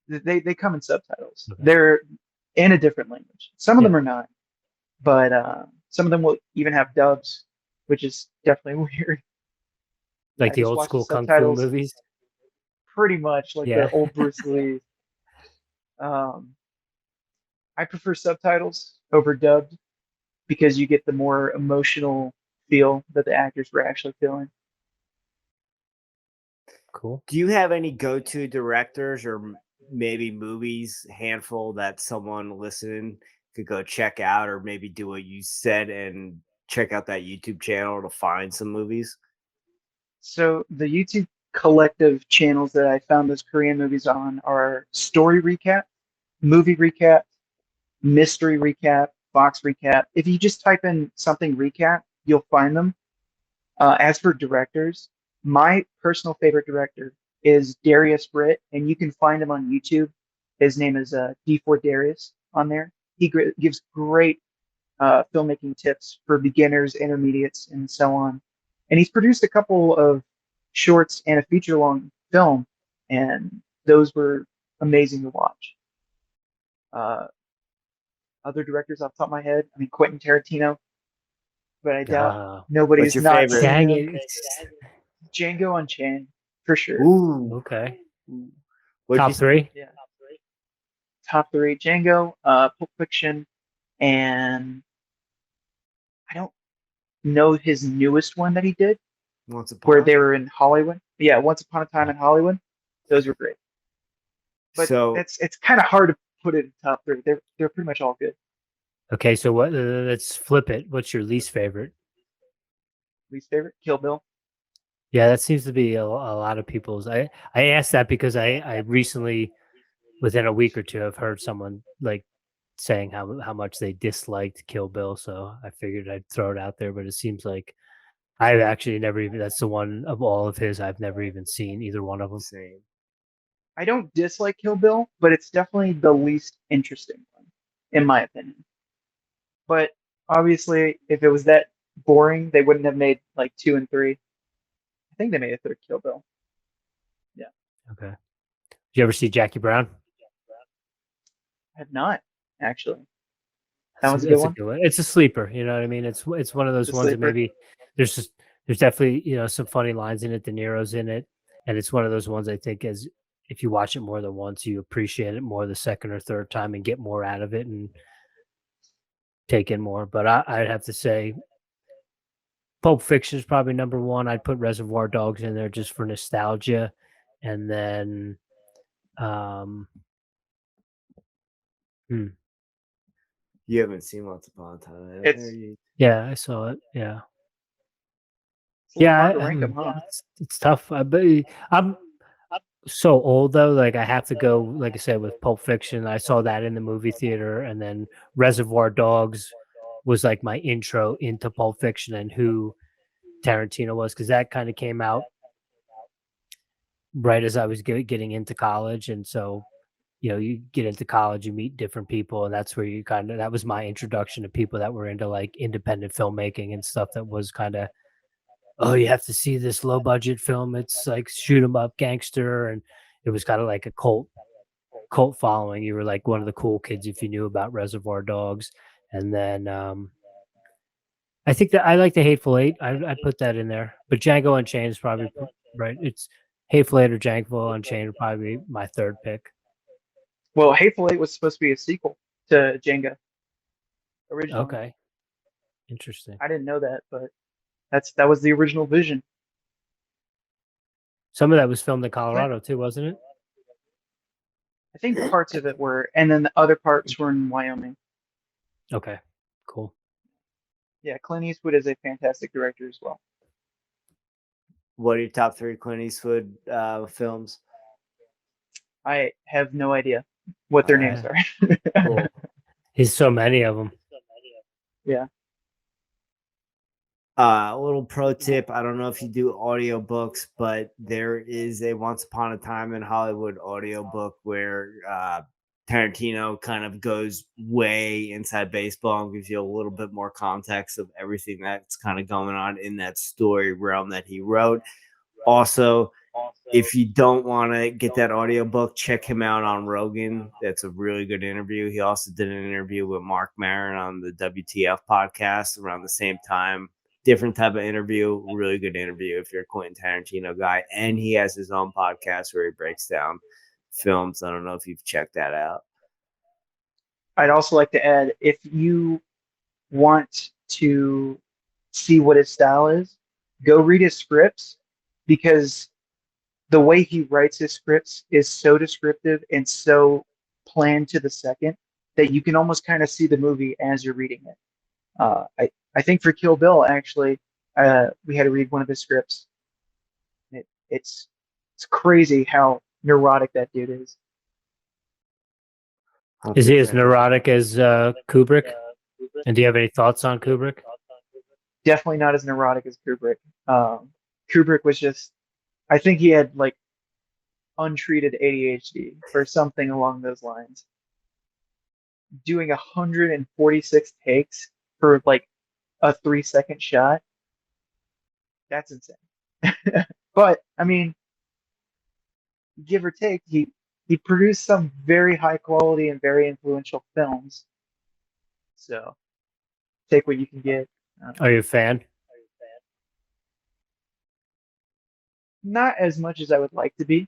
Speaker 3: They come in subtitles.
Speaker 4: Okay.
Speaker 3: They're in a different language. Some of them are not, but some of them will even have dubs, which is definitely weird.
Speaker 4: Like
Speaker 3: I
Speaker 4: the
Speaker 3: just
Speaker 4: old
Speaker 3: watch the
Speaker 4: school kung fu
Speaker 3: subtitles.
Speaker 4: movies?
Speaker 3: Pretty much like
Speaker 4: Yeah.
Speaker 3: the old Bruce Lee. I prefer subtitles over dubbed because you get the more emotional feel that the actors were actually feeling.
Speaker 4: Cool.
Speaker 5: Do you have any go-to directors or maybe movies, handful that someone listening could go check out, or maybe do what you said and check out that YouTube channel to find some movies?
Speaker 3: So the YouTube collective channels that I found those Korean movies on are Story Recap, Movie Recap, Mystery Recap, Fox Recap. If you just type in something recap, you'll find them. As for directors, my personal favorite director is Darius Britt, and you can find him on YouTube. His name is D4 Darius on there. He gives great filmmaking tips for beginners, intermediates, and so on. And he's produced a couple of shorts and a feature-long film, and those were amazing to watch. Other directors off the top of my head, I mean Quentin Tarantino, but I doubt nobody's
Speaker 5: your
Speaker 3: not
Speaker 5: favorite?
Speaker 3: seen
Speaker 4: Dang
Speaker 3: him.
Speaker 4: it.
Speaker 3: Django Unchained, for sure.
Speaker 5: Ooh.
Speaker 4: Okay.
Speaker 5: What'd
Speaker 4: Top
Speaker 5: you say?
Speaker 4: three?
Speaker 3: Yeah. Top three: Django, Pulp Fiction, and I don't know his newest one that he did,
Speaker 5: Once Upon
Speaker 3: where
Speaker 5: a-
Speaker 3: they were in Hollywood. Yeah, Once Upon a Time in Hollywood. Those were great. But
Speaker 5: So
Speaker 3: it's kind of hard to put it in top three. They're pretty much all good.
Speaker 4: Okay, so what? Let's flip it. What's your least favorite?
Speaker 3: Least favorite: Kill Bill.
Speaker 4: Yeah, that seems to be a lot of people's. I asked that because I recently, within a week or two, I've heard someone like saying how much they disliked Kill Bill. So I figured I'd throw it out there. But it seems like I've actually never even. That's the one of all of his I've never even seen either one of them.
Speaker 5: same.
Speaker 3: I don't dislike Kill Bill, but it's definitely the least interesting one, in my opinion. But obviously, if it was that boring, they wouldn't have made like 2 and 3. I think they made a third Kill Bill.
Speaker 4: Okay. Did you ever see Jackie Brown?
Speaker 3: I have not, actually. That was a
Speaker 4: It's
Speaker 3: good one.
Speaker 4: It's a sleeper. You know what I mean? It's one of those
Speaker 3: It's a
Speaker 4: ones that
Speaker 3: sleeper.
Speaker 4: maybe there's definitely some funny lines in it. De Niro's in it, and it's one of those ones I think as if you watch it more than once, you appreciate it more the second or third time and get more out of it and take in more. But I'd have to say Pulp Fiction is probably number one. I'd put Reservoir Dogs in there just for nostalgia, and then um,
Speaker 5: You haven't seen Once Upon a Time.
Speaker 3: It's-
Speaker 4: yeah, I saw it. Yeah.
Speaker 3: It's a little
Speaker 4: Yeah,
Speaker 3: hard to rank them, huh?
Speaker 4: it's tough. But I'm so old though. Like I have to go. Like I said, with Pulp Fiction, I saw that in the movie theater, and then Reservoir Dogs was like my intro into Pulp Fiction and who Tarantino was, because that kind of came out right as I was getting into college, and so you get into college, you meet different people, and that's where you that was my introduction to people that were into like independent filmmaking and stuff that was kind of, oh, you have to see this low budget film. It's like shoot 'em up gangster. And it was kind of like a cult following. You were like one of the cool kids if you knew about Reservoir Dogs. And then I think that I like the Hateful Eight. I put that in there. But Django Unchained is probably right. It's Hateful Eight or Django Unchained would probably be my third pick.
Speaker 3: Well, Hateful Eight was supposed to be a sequel to Django originally.
Speaker 4: Okay. Interesting.
Speaker 3: I didn't know that, but that was the original vision.
Speaker 4: Some of that was filmed in Colorado too, wasn't it?
Speaker 3: I think parts of it were, and then the other parts were in Wyoming.
Speaker 4: Okay. Cool.
Speaker 3: Yeah, Clint Eastwood is a fantastic director as well.
Speaker 5: What are your top three Clint Eastwood films?
Speaker 3: I have no idea what their names are.
Speaker 5: Cool.
Speaker 4: There's so many of them.
Speaker 3: Yeah.
Speaker 5: A little pro tip. I don't know if you do audiobooks, but there is a Once Upon a Time in Hollywood audiobook where Tarantino kind of goes way inside baseball and gives you a little bit more context of everything that's kind of going on in that story realm that he wrote. Also, if you don't want to get that audiobook, check him out on Rogan. That's a really good interview. He also did an interview with Mark Maron on the WTF podcast around the same time. Different type of interview, really good interview if you're a Quentin Tarantino guy. And he has his own podcast where he breaks down films. I don't know if you've checked that out.
Speaker 3: I'd also like to add, if you want to see what his style is, go read his scripts, because the way he writes his scripts is so descriptive and so planned to the second that you can almost kind of see the movie as you're reading it. I think for Kill Bill, actually, we had to read one of his scripts. It's crazy how neurotic that dude is.
Speaker 4: Is he as neurotic as Kubrick? And do you have any thoughts on Kubrick?
Speaker 3: Definitely not as neurotic as Kubrick. Kubrick was just, I think he had like untreated ADHD or something along those lines. Doing 146 takes for like a 3-second shot. That's insane. But I mean, give or take, he produced some very high quality and very influential films. So take what you can get.
Speaker 4: Are you a fan?
Speaker 3: Not as much as I would like to be.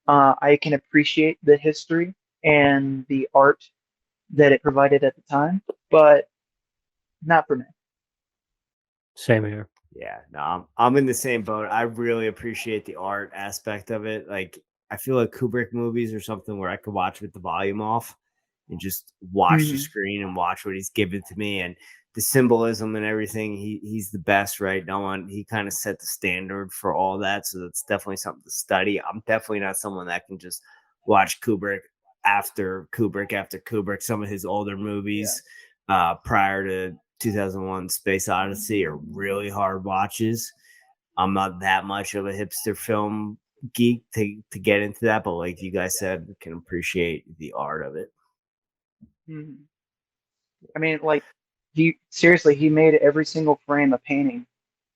Speaker 3: I can appreciate the history and the art that it provided at the time, but not for me.
Speaker 4: Same here.
Speaker 5: Yeah, no, I'm in the same boat. I really appreciate the art aspect of it. Like, I feel like Kubrick movies are something where I could watch with the volume off and just watch the
Speaker 3: Mhm.
Speaker 5: screen and watch what he's given to me and the symbolism and everything. He's the best, right? No one, he kind of set the standard for all that. So that's definitely something to study. I'm definitely not someone that can just watch Kubrick after Kubrick after Kubrick. Some of his older movies prior to 2001 Space Odyssey are really hard watches. I'm not that much of a hipster film geek to get into that, but like you guys said, can appreciate the art of it.
Speaker 3: Mhm. I mean, like, he made every single frame a painting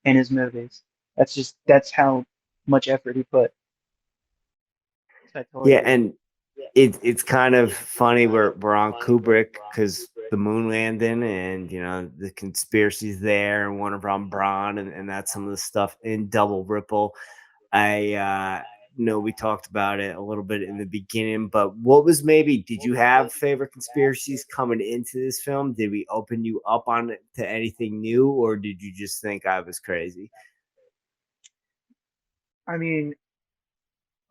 Speaker 3: in his movies. That's how much effort he put. So I totally
Speaker 5: Yeah,
Speaker 3: agree.
Speaker 5: and it's kind of funny we're on Kubrick because the moon landing and the conspiracies there and Warner Braun and that's some of the stuff in Double Ripple. I know we talked about it a little bit in the beginning, but did you have favorite conspiracies coming into this film? Did we open you up on it to anything new, or did you just think I was crazy?
Speaker 3: I mean,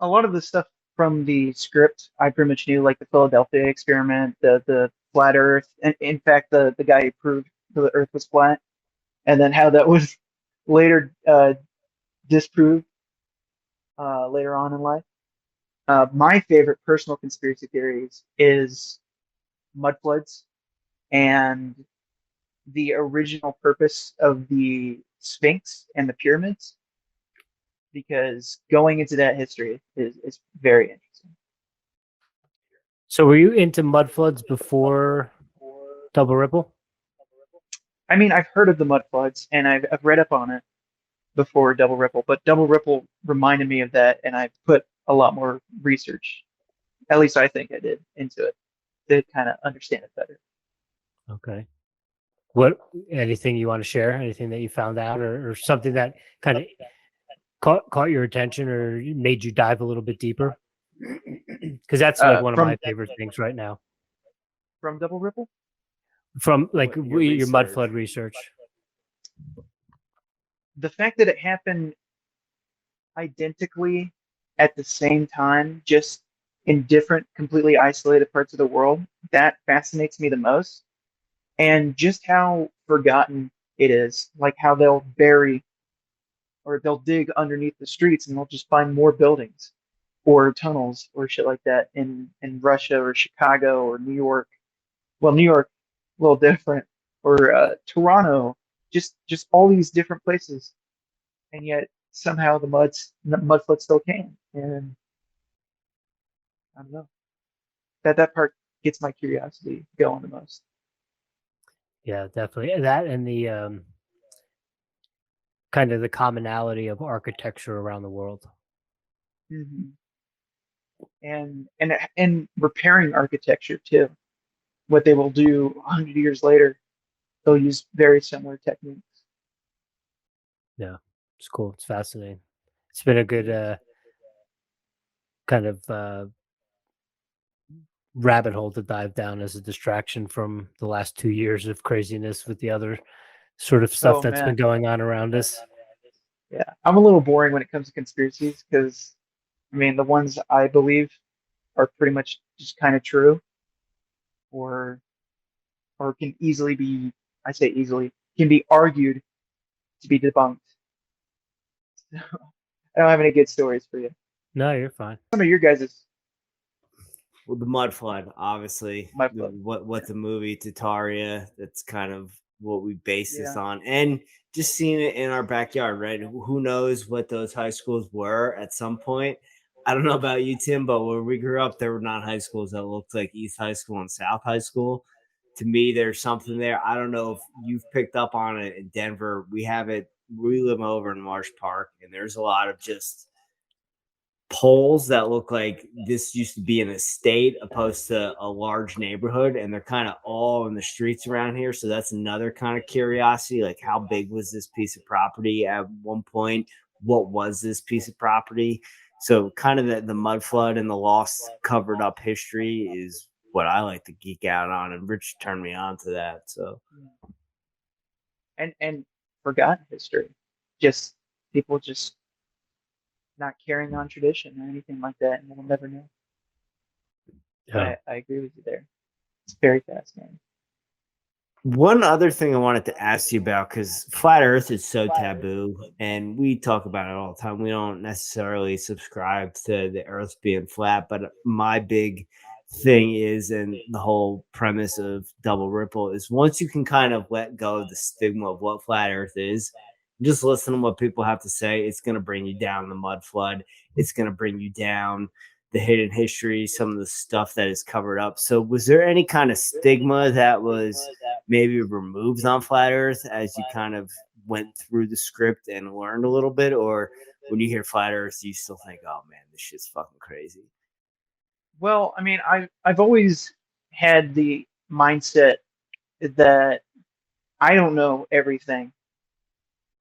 Speaker 3: a lot of the stuff from the script I pretty much knew, like the Philadelphia experiment, the flat Earth, and in fact, the guy who proved the Earth was flat, and then how that was later disproved later on in life. My favorite personal conspiracy theories is mud floods and the original purpose of the Sphinx and the pyramids, because going into that history is very interesting.
Speaker 4: So were you into mud floods before Double Ripple?
Speaker 3: I mean, I've heard of the mud floods and I've read up on it before Double Ripple, but Double Ripple reminded me of that, and I put a lot more research, at least I think I did, into it to kind of understand it better.
Speaker 4: Okay. What anything you want to share? Anything that you found out, or something that kind of caught your attention or made you dive a little bit deeper? Because that's like one of my favorite things right now.
Speaker 3: From Double Ripple?
Speaker 4: From like your mud
Speaker 5: research?
Speaker 4: flood research.
Speaker 3: The fact that it happened identically at the same time, just in different, completely isolated parts of the world, that fascinates me the most. And just how forgotten it is, like how they'll bury or they'll dig underneath the streets and they'll just find more buildings or tunnels or shit like that in Russia or Chicago or New York. Well, New York, a little different, or Toronto, just all these different places, and yet somehow the mud flood still came, and I don't know, that part gets my curiosity going the most.
Speaker 4: Yeah, definitely that, and the kind of the commonality of architecture around the world.
Speaker 3: Hmm. And repairing architecture too. What they will do 100 years later, they'll use very similar techniques.
Speaker 4: Yeah, it's cool. It's fascinating. It's been a good kind of rabbit hole to dive down as a distraction from the last 2 years of craziness with the other sort of stuff
Speaker 3: Oh
Speaker 4: that's
Speaker 3: man,
Speaker 4: been going on around us.
Speaker 3: yeah, I'm a little boring when it comes to conspiracies because I mean the ones I believe are pretty much just kind of true, or can easily be, I say easily, can be argued to be debunked. I don't have any good stories for you.
Speaker 4: No, you're fine.
Speaker 3: Some of your guys'
Speaker 5: Well, the mud flood, obviously.
Speaker 3: mud flood.
Speaker 5: What the movie Tataria? That's kind of what we base this
Speaker 3: Yeah.
Speaker 5: on, and just seeing it in our backyard, right? Who knows what those high schools were at some point? I don't know about you, Tim, but where we grew up, there were not high schools that looked like East High School and South High School. to me, there's something there. I don't know if you've picked up on it in Denver. We live over in Marsh Park, and there's a lot of just poles that look like this used to be an estate opposed to a large neighborhood, and they're kind of all in the streets around here. So that's another kind of curiosity, like how big was this piece of property at one point? What was this piece of property? So kind of the mud flood and the lost covered up history is what I like to geek out on, and Rich turned me on to that. So
Speaker 3: and forgotten history, just people just not carrying on tradition or anything like that, and we'll never know.
Speaker 4: Yeah.
Speaker 3: I agree with you there. It's very fascinating.
Speaker 5: one other thing I wanted to ask you about, because flat Earth is so taboo, and we talk about it all the time. We don't necessarily subscribe to the Earth being flat, but my big thing is, and the whole premise of Double Ripple is, once you can kind of let go of the stigma of what flat Earth is, just listen to what people have to say. It's going to bring you down the mud flood. It's going to bring you down the hidden history, some of the stuff that is covered up. So was there any kind of stigma that was maybe removed on flat Earth as you kind of went through the script and learned a little bit? Or when you hear flat Earth, you still think, oh man, this shit's fucking crazy?
Speaker 3: Well, I mean, I've always had the mindset that I don't know everything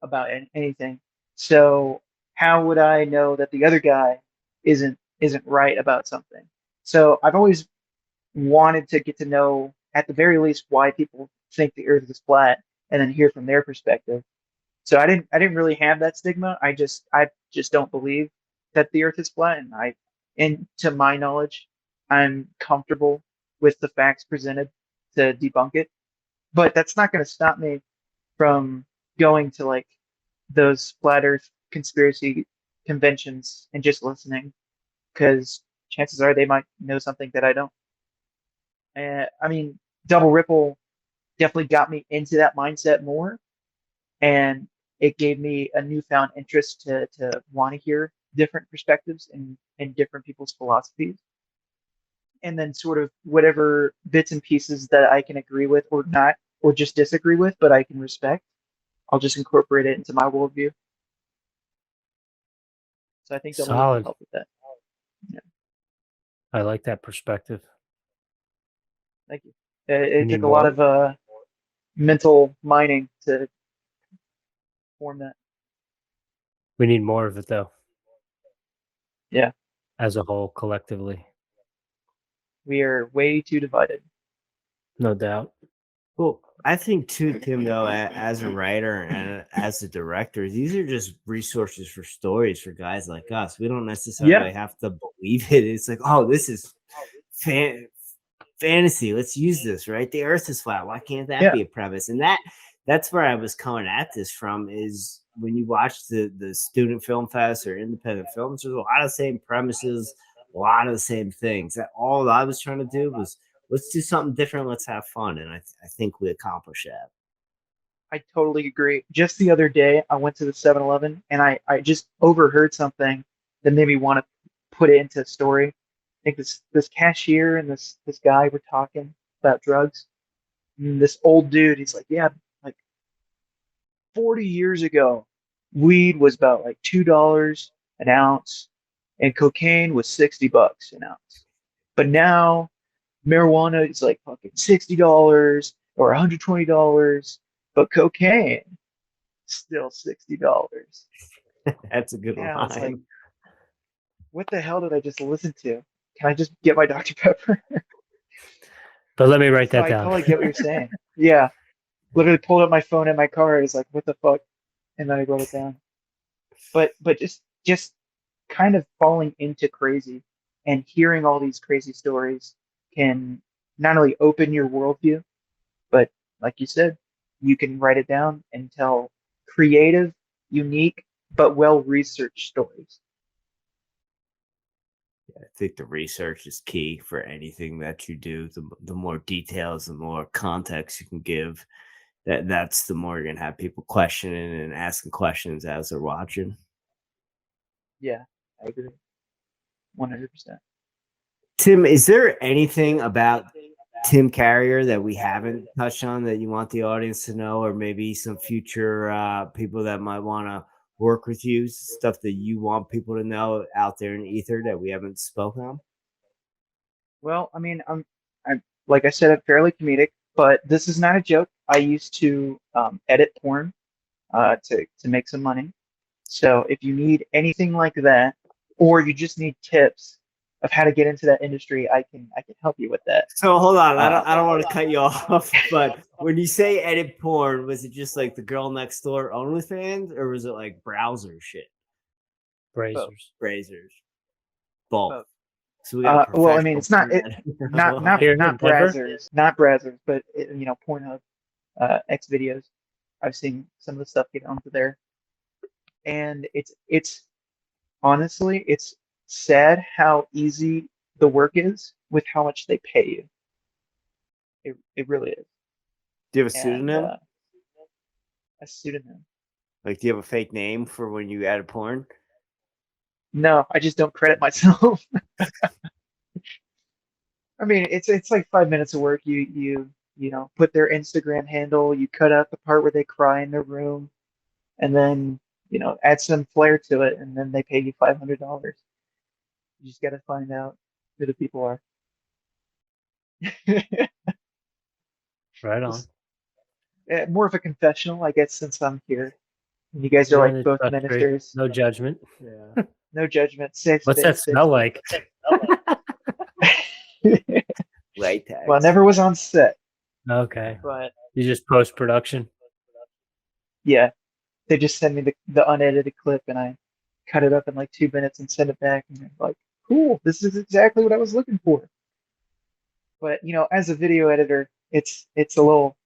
Speaker 3: about anything. So how would I know that the other guy isn't right about something? So I've always wanted to get to know, at the very least, why people think the Earth is flat, and then hear from their perspective. So I didn't really have that stigma. I just don't believe that the Earth is flat, and to my knowledge, I'm comfortable with the facts presented to debunk it. But that's not going to stop me from going to like those flat Earth conspiracy conventions and just listening, because chances are they might know something that I don't. I mean, Double Ripple definitely got me into that mindset more, and it gave me a newfound interest to want to hear different perspectives and different people's philosophies. And then sort of whatever bits and pieces that I can agree with or not, or just disagree with, but I can respect, I'll just incorporate it into my worldview. So I think Double Ripple
Speaker 4: Solid.
Speaker 3: help with that. Yeah.
Speaker 4: I like that perspective.
Speaker 3: Thank you. It
Speaker 4: need
Speaker 3: took a lot
Speaker 4: more.
Speaker 3: of mental mining to form that.
Speaker 4: We need more of it, though.
Speaker 3: Yeah.
Speaker 4: As a whole, collectively.
Speaker 3: We are way too divided.
Speaker 4: No doubt.
Speaker 5: Well, I think too, Tim, though, as a writer and as a director, these are just resources for stories for guys like us. We don't necessarily have to believe it. It's like, oh, this is fantasy. Let's use this, right? The Earth is flat. Why can't that be a premise? And that's where I was coming at this from, is when you watch the student film fest or independent films, there's a lot of the same premises, a lot of the same things. That all I was trying to do was, let's do something different. Let's have fun. And I think we accomplished that.
Speaker 3: I totally agree. Just the other day, I went to the 7-Eleven and I just overheard something that made me want to put it into a story. I think this cashier and this guy were talking about drugs. And this old dude, he's like, yeah, like 40 years ago, weed was about like $2 an ounce and cocaine was $60 an ounce. But now marijuana is like fucking $60 or $120, but cocaine still $60.
Speaker 5: That's a good
Speaker 3: And I was like,
Speaker 5: line.
Speaker 3: what the hell did I just listen to? Can I just get my Dr. Pepper?
Speaker 4: But let me write that
Speaker 3: I
Speaker 4: down.
Speaker 3: totally get what you're saying. Yeah. Literally pulled up my phone in my car. I was like, what the fuck? And then I wrote it down. But just kind of falling into crazy and hearing all these crazy stories can not only open your worldview, but like you said, you can write it down and tell creative, unique, but well-researched stories.
Speaker 5: I think the research is key for anything that you do. The more details, the more context you can give, that's the more you're going to have people questioning and asking questions as they're watching.
Speaker 3: Yeah, I agree. 100%.
Speaker 5: Tim, is there anything about Tim Carrier that we haven't touched on that you want the audience to know, or maybe some future people that might want to work with you, stuff that you want people to know out there in ether that we haven't spoken on?
Speaker 3: Well, I mean, I'm like I said, I'm fairly comedic, but this is not a joke. I used to edit porn to make some money. So if you need anything like that, or you just need tips of how to get into that industry, I can help you with that.
Speaker 5: So hold on, I don't want to cut you off, but when you say edit porn, was it just like the girl next door OnlyFans, or was it like browser shit?
Speaker 4: Brazers.
Speaker 5: Both. So we got
Speaker 3: well, I mean, it's not not
Speaker 4: Here in
Speaker 3: not
Speaker 4: Denver?
Speaker 3: browsers, but Pornhub, X videos. I've seen some of the stuff get onto there, and it's honestly it's sad how easy the work is with how much they pay you. It really is.
Speaker 5: Do you have a
Speaker 3: And
Speaker 5: pseudonym?
Speaker 3: a pseudonym.
Speaker 5: Like, do you have a fake name for when you edit porn?
Speaker 3: No, I just don't credit myself. I mean, it's like 5 minutes of work. You put their Instagram handle, you cut out the part where they cry in their room, and then add some flair to it, and then they pay you $500. You just got to find out who the people are.
Speaker 4: Right on.
Speaker 3: More of a confessional, I guess, since I'm here. And you guys are
Speaker 4: You're
Speaker 3: like
Speaker 4: in the
Speaker 3: both
Speaker 4: country.
Speaker 3: ministers.
Speaker 4: No judgment.
Speaker 5: Yeah.
Speaker 3: No judgment. Safe
Speaker 4: What's
Speaker 3: space,
Speaker 4: that smell like?
Speaker 5: Latex.
Speaker 3: Well, I never was on set,
Speaker 4: Okay.
Speaker 3: but
Speaker 4: You just post production.
Speaker 3: yeah, they just send me the unedited clip, and I cut it up in like 2 minutes and send it back, and they're like, cool, this is exactly what I was looking for. But as a video editor, it's a little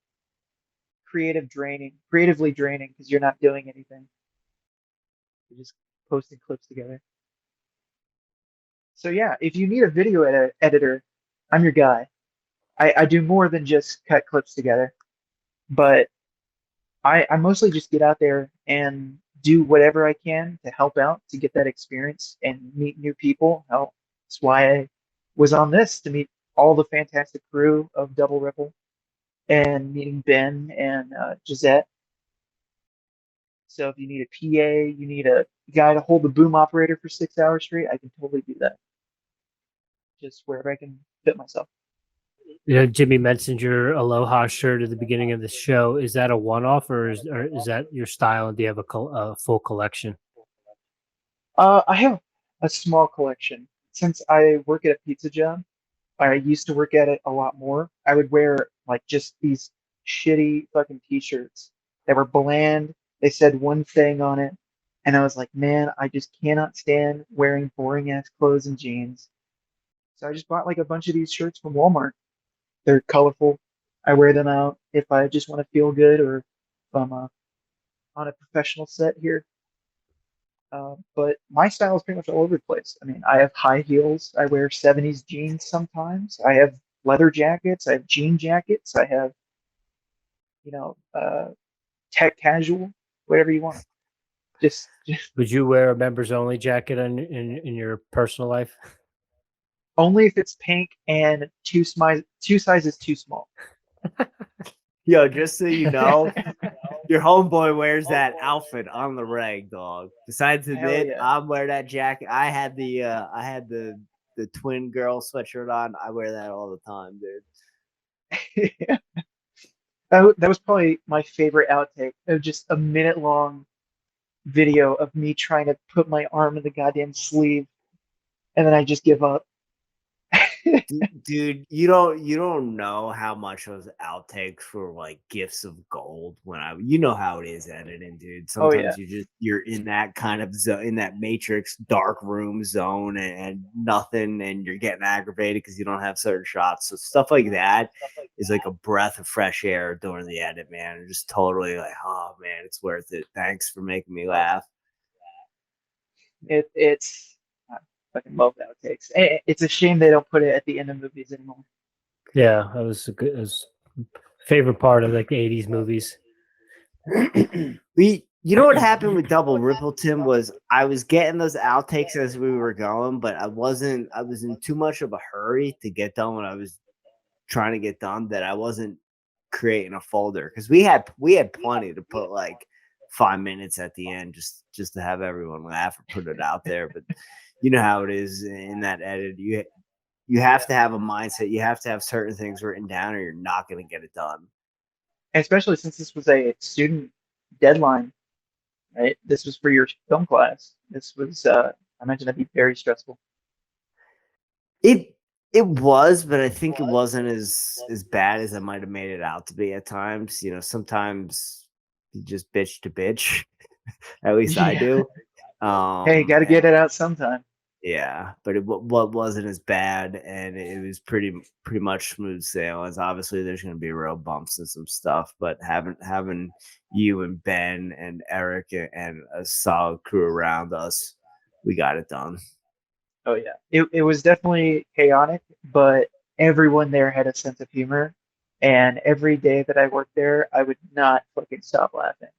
Speaker 3: creatively draining because you're not doing anything. You're just posting clips together. So yeah, if you need a video editor, I'm your guy. I do more than just cut clips together, but I mostly just get out there and do whatever I can to help out, to get that experience and meet new people. That's why I was on this, to meet all the fantastic crew of Double Ripple and meeting Ben and Gisette. So if you need a PA, you need a guy to hold the boom operator for 6 hours straight, I can totally do that. Just wherever I can fit myself.
Speaker 4: Jimmy mentioned your Aloha shirt at the beginning of the show. Is that a one-off, or is that your style? And do you have a full collection?
Speaker 3: I have a small collection. Since I work at a pizza job, I used to work at it a lot more. I would wear like just these shitty fucking t-shirts that were bland. They said one thing on it, and I was like, man, I just cannot stand wearing boring ass clothes and jeans. So I just bought like a bunch of these shirts from Walmart. They're colorful. I wear them out if I just want to feel good, or if I'm on a professional set here. But my style is pretty much all over the place. I mean, I have high heels. I wear 70s jeans sometimes. I have leather jackets. I have jean jackets. I have, tech casual, whatever you want. Just
Speaker 4: Would you wear a members only jacket in your personal life?
Speaker 3: only if it's pink and two sizes too small.
Speaker 5: Yo, just so you know, your homeboy wears that outfit on the reg, dog. Besides the knit,
Speaker 3: yeah.
Speaker 5: I'm wearing that jacket. I had the twin girl sweatshirt on. I wear that all the time, dude.
Speaker 3: That was probably my favorite outtake. It was just a minute-long video of me trying to put my arm in the goddamn sleeve, and then I just give up.
Speaker 5: Dude, you don't know how much those outtakes were like gifts of gold you know how it is editing, dude. Sometimes you're in that kind of zone, in that matrix dark room zone, and nothing, and you're getting aggravated because you don't have certain shots. So stuff like that is like a breath of fresh air during the edit, man. You're just totally like, oh man, it's worth it. Thanks for making me laugh.
Speaker 3: It's I fucking love outtakes. It's a shame they don't put it at the end of movies anymore.
Speaker 4: Yeah, that was favorite part of like the 80s movies.
Speaker 5: You know what happened with Double Ripple, Tim, was I was getting those outtakes as we were going, but I was in too much of a hurry to get done what I was trying to get done that I wasn't creating a folder, because we had plenty to put like 5 minutes at the end just to have everyone laugh or put it out there. But you know how it is in that edit. You have to have a mindset. You have to have certain things written down, or you're not going to get it done.
Speaker 3: Especially since this was a student deadline, right? This was for your film class. This was, I imagine that'd be very stressful.
Speaker 5: It was, but I think it wasn't as bad as I might have made it out to be at times. You know, sometimes you just bitch to bitch. At least I do.
Speaker 3: Hey, got to get it out sometime.
Speaker 5: Yeah, but what wasn't as bad, and it was pretty much smooth sailing. Obviously, there's going to be real bumps and some stuff, but having you and Ben and Eric and a solid crew around us, we got it done.
Speaker 3: Oh yeah, it was definitely chaotic, but everyone there had a sense of humor, and every day that I worked there, I would not fucking stop laughing.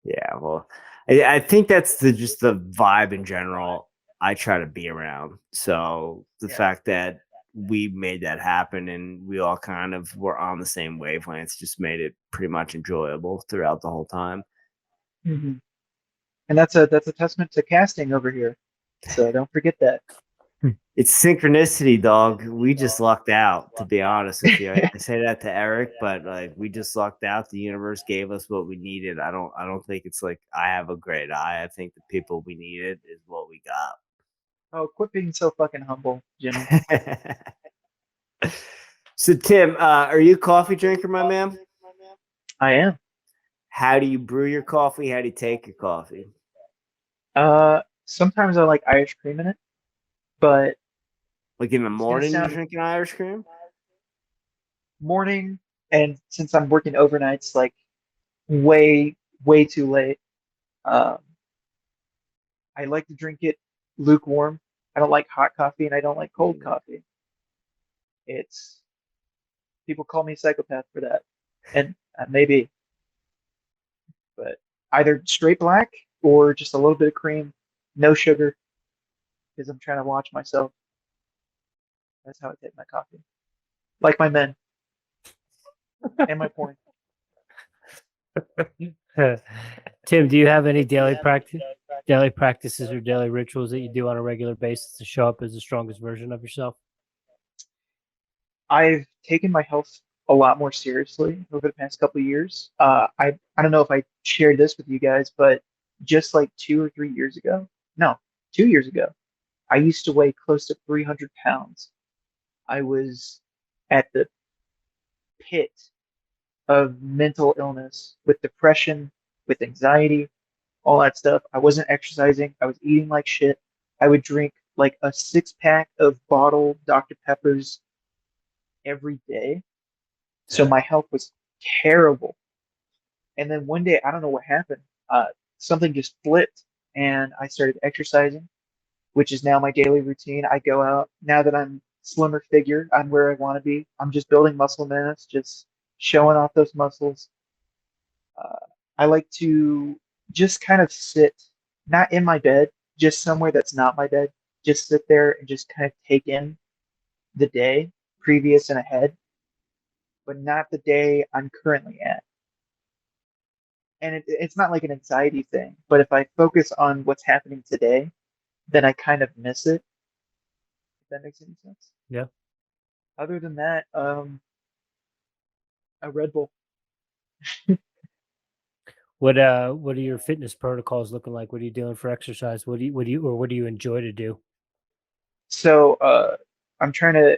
Speaker 5: Yeah, well, I think that's just the vibe in general I try to be around. So the fact that we made that happen and we all kind of were on the same wavelengths just made it pretty much enjoyable throughout the whole time.
Speaker 3: Mm-hmm. And that's a testament to casting over here. So don't forget that.
Speaker 5: It's synchronicity, dog. We just lucked out, to be honest with you. I say that to Eric, but like we just lucked out. The universe gave us what we needed. I don't think it's like I have a great eye. I think the people we needed is what we got.
Speaker 3: Oh, quit being so fucking humble, Jimmy.
Speaker 5: So Tim, are you a coffee drinker, my man?
Speaker 3: I am.
Speaker 5: How do you brew your coffee? How do you take your coffee?
Speaker 3: Sometimes I like Irish cream in it, but
Speaker 5: like in the morning you're drinking Irish cream?
Speaker 3: Morning, and since I'm working overnights, like way too late. I like to drink it lukewarm. I don't like hot coffee, and I don't like cold coffee. It's people call me psychopath for that, and maybe, but either straight black or just a little bit of cream, no sugar, because I'm trying to watch myself. That's how I take my coffee, like my men and my porn.
Speaker 4: Tim, do you have any daily practices or daily rituals that you do on a regular basis to show up as the strongest version of yourself?
Speaker 3: I've taken my health a lot more seriously over the past couple of years. I don't know if I shared this with you guys, but just like 2 or 3 years ago, no, 2 years ago, I used to weigh close to 300 pounds. I was at the pit of mental illness with depression, with anxiety, all that stuff. I wasn't exercising. I was eating like shit. I would drink like a 6-pack of bottled Dr. Peppers every day. So my health was terrible. And then one day, I don't know what happened. Something just flipped, and I started exercising, which is now my daily routine. I go out now that I'm slimmer figure. I'm where I want to be. I'm just building muscle mass, just showing off those muscles. I like to just kind of sit, not in my bed, just somewhere that's not my bed. Just sit there and just kind of take in the day previous and ahead, but not the day I'm currently at. And it's not like an anxiety thing, but if I focus on what's happening today, then I kind of miss it. If that makes any sense.
Speaker 4: Yeah.
Speaker 3: Other than that, a Red Bull.
Speaker 4: What are your fitness protocols looking like? What are you doing for exercise? What do you enjoy to do?
Speaker 3: So I'm trying to,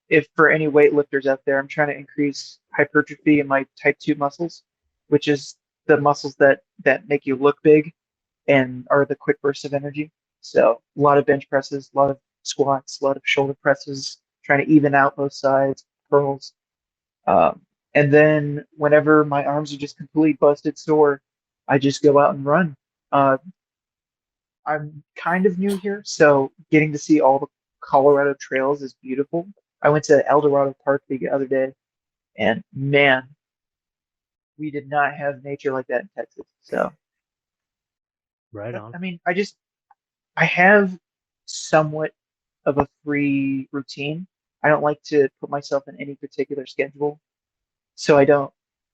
Speaker 3: if for any weightlifters out there, I'm trying to increase hypertrophy in my type 2 muscles, which is the muscles that make you look big and are the quick bursts of energy. So a lot of bench presses, a lot of squats, a lot of shoulder presses, trying to even out both sides, curls. And then whenever my arms are just completely busted sore, I just go out and run. I'm kind of new here, so getting to see all the Colorado trails is beautiful. I went to El Dorado Park the other day, and man, we did not have nature like that in Texas. So,
Speaker 4: right on.
Speaker 3: I mean, I have somewhat of a free routine. I don't like to put myself in any particular schedule. So I don't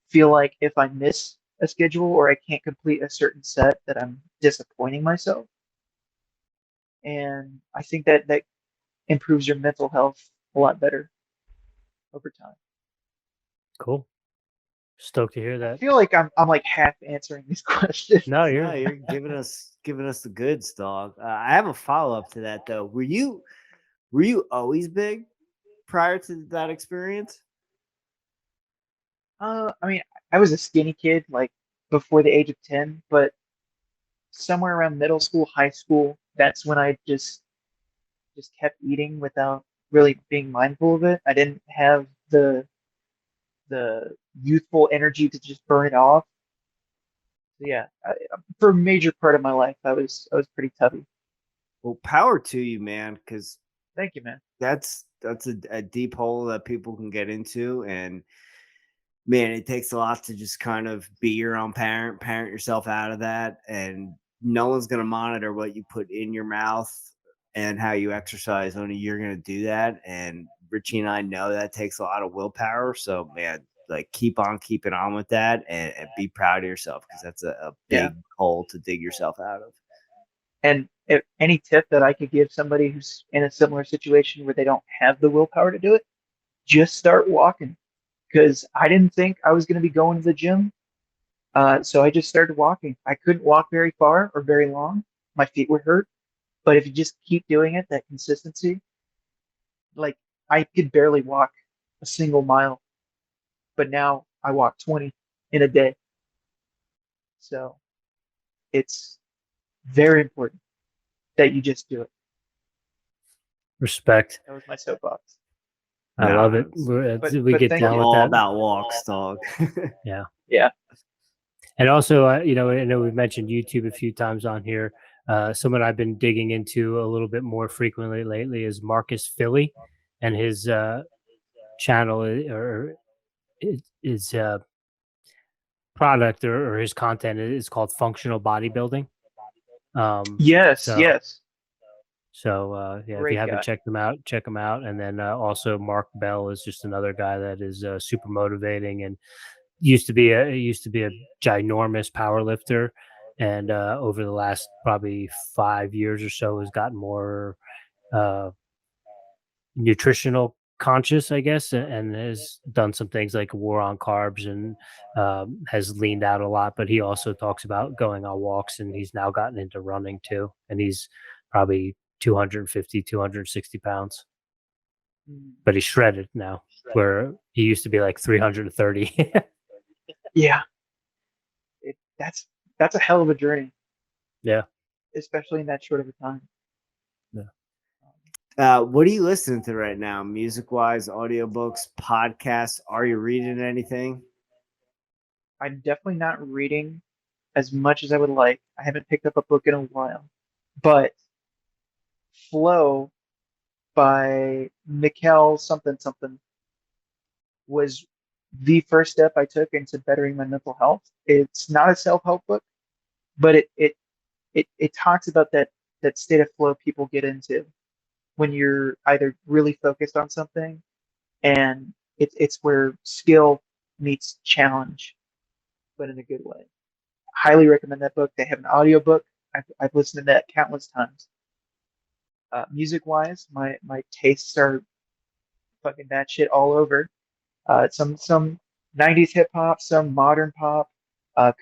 Speaker 3: feel like if I miss a schedule or I can't complete a certain set that I'm disappointing myself. And I think that improves your mental health a lot better over time.
Speaker 4: Cool. Stoked to hear
Speaker 3: I
Speaker 4: that.
Speaker 3: feel like I'm like half answering these questions.
Speaker 4: No,
Speaker 5: You're giving us the goods, dog. I have a follow up to that though. Were you always big prior to that experience?
Speaker 3: I mean, I was a skinny kid like before the age of 10, but somewhere around middle school, high school, that's when I just kept eating without really being mindful of it. I didn't have the youthful energy to just burn it off. So yeah, for a major part of my life, I was pretty tubby.
Speaker 5: Well, power to you, man, because
Speaker 3: Thank you, man.
Speaker 5: that's a deep hole that people can get into, and man, it takes a lot to just kind of be your own parent yourself out of that, and no one's going to monitor what you put in your mouth and how you exercise. Only you're going to do that, and Richie and I know that takes a lot of willpower. So, man, like keep on keeping on with that, and be proud of yourself, because that's a big hole to dig yourself out of.
Speaker 3: And if any tip that I could give somebody who's in a similar situation where they don't have the willpower to do it, just start walking. Because I didn't think I was going to be going to the gym. So I just started walking. I couldn't walk very far or very long. My feet would hurt. But if you just keep doing it, that consistency, like I could barely walk a single mile, but now I walk 20 in a day. So it's very important that you just do it.
Speaker 4: Respect.
Speaker 3: That was my soapbox.
Speaker 4: I love it. We get
Speaker 3: thank
Speaker 4: down
Speaker 3: you.
Speaker 4: with
Speaker 5: All
Speaker 4: that.
Speaker 5: about walks, dog.
Speaker 4: Yeah.
Speaker 3: Yeah.
Speaker 4: And also, I know we've mentioned YouTube a few times on here. Someone I've been digging into a little bit more frequently lately is Marcus Philly, and his channel or his product or his content is called functional bodybuilding.
Speaker 3: Yes.
Speaker 4: So,
Speaker 3: yes.
Speaker 4: So yeah, if
Speaker 3: Great
Speaker 4: you haven't
Speaker 3: guy.
Speaker 4: checked them out, check them out. And then also Mark Bell is just another guy that is super motivating and used to be a ginormous power lifter, and over the last probably 5 years or so has gotten more nutritional conscious, I guess, and has done some things like war on carbs and has leaned out a lot. But he also talks about going on walks, and he's now gotten into running too. And he's probably 250, 260 pounds, but he's shredded now, where he used to be like 330.
Speaker 3: Yeah. That's a hell of a journey.
Speaker 4: Yeah.
Speaker 3: Especially in that short of a time.
Speaker 5: What are you listening to right now? Music wise, audiobooks, podcasts? Are you reading anything?
Speaker 3: I'm definitely not reading as much as I would like. I haven't picked up a book in a while. But Flow by Mikkel something something was the first step I took into bettering my mental health. It's not a self-help book, but it talks about that state of flow people get into when you're either really focused on something, and it's where skill meets challenge, but in a good way. Highly recommend that book. They have an audiobook. I've listened to that countless times. Music wise, my tastes are fucking that shit all over. Some 90s hip hop, some modern pop.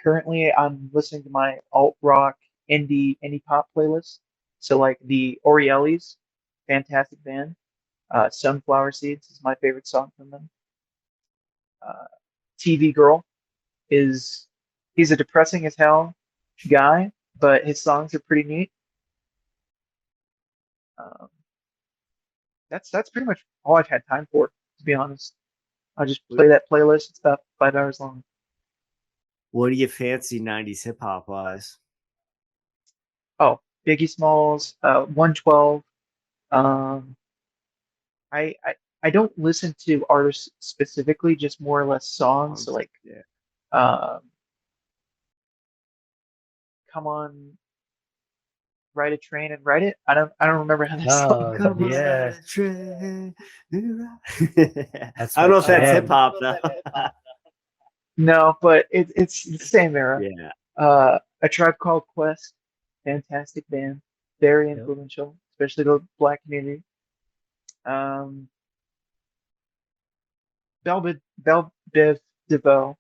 Speaker 3: Currently, I'm listening to my alt rock indie pop playlist. So like the Orioles, fantastic band. Sunflower Seeds is my favorite song from them. TV Girl he's a depressing as hell guy, but his songs are pretty neat. Um, that's pretty much all I've had time for, to be honest. I'll just play that playlist. It's about 5 hours long.
Speaker 5: What do you fancy 90s hip hop wise?
Speaker 3: Oh, Biggie Smalls, 112. Um, I don't listen to artists specifically, just more or less songs. So like,
Speaker 5: Yeah.
Speaker 3: Come On, Ride a train and ride it. I don't remember how that song
Speaker 4: Oh,
Speaker 3: goes.
Speaker 4: yeah. That's
Speaker 5: I don't know if that's
Speaker 4: jam.
Speaker 5: hip hop though.
Speaker 3: No, but it's the same era.
Speaker 5: Yeah.
Speaker 3: A Tribe Called Quest, fantastic band, very
Speaker 4: Yep.
Speaker 3: influential, especially the black community. Um, Bell Biv DeVoe,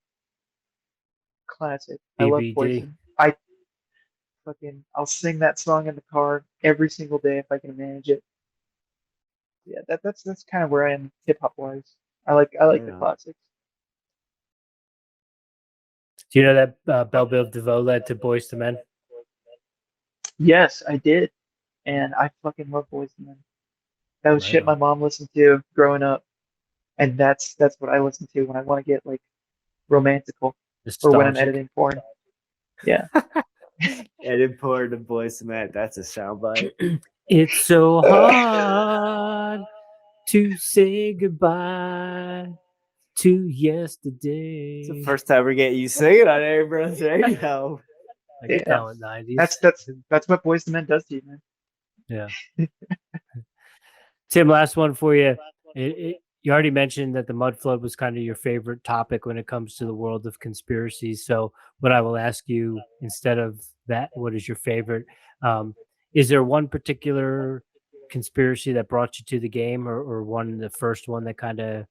Speaker 3: classic. I love
Speaker 4: BBD.
Speaker 3: Poison. I'll sing that song in the car every single day if I can manage it. Yeah, that's kind of where I am hip hop wise. I like the
Speaker 5: Yeah.
Speaker 3: classics.
Speaker 4: Do you know that Belle Biv DeVoe led to Boys to Men?
Speaker 3: Yes, I did, and I fucking love Boys II Men. That was
Speaker 4: Right
Speaker 3: shit my
Speaker 4: on.
Speaker 3: mom listened to growing up, and that's what I listen to when I want to get like romantical or when I'm
Speaker 4: Nostalgic.
Speaker 3: editing porn. Yeah.
Speaker 5: Edit porn to Boys Man. That's a soundbite.
Speaker 4: It's so hard to say goodbye to yesterday.
Speaker 5: It's the first time we're getting you singing on Airey Bros Radio.
Speaker 4: I get
Speaker 3: Yeah.
Speaker 4: down with 90s.
Speaker 3: That's what Boys II Men does to you, man.
Speaker 4: Yeah. Tim, last one for you. You already mentioned that the mud flood was kind of your favorite topic when it comes to the world of conspiracies. So, what I will ask you instead of that, what is your favorite? Is there one particular conspiracy that brought you to the game, or the first one that kind of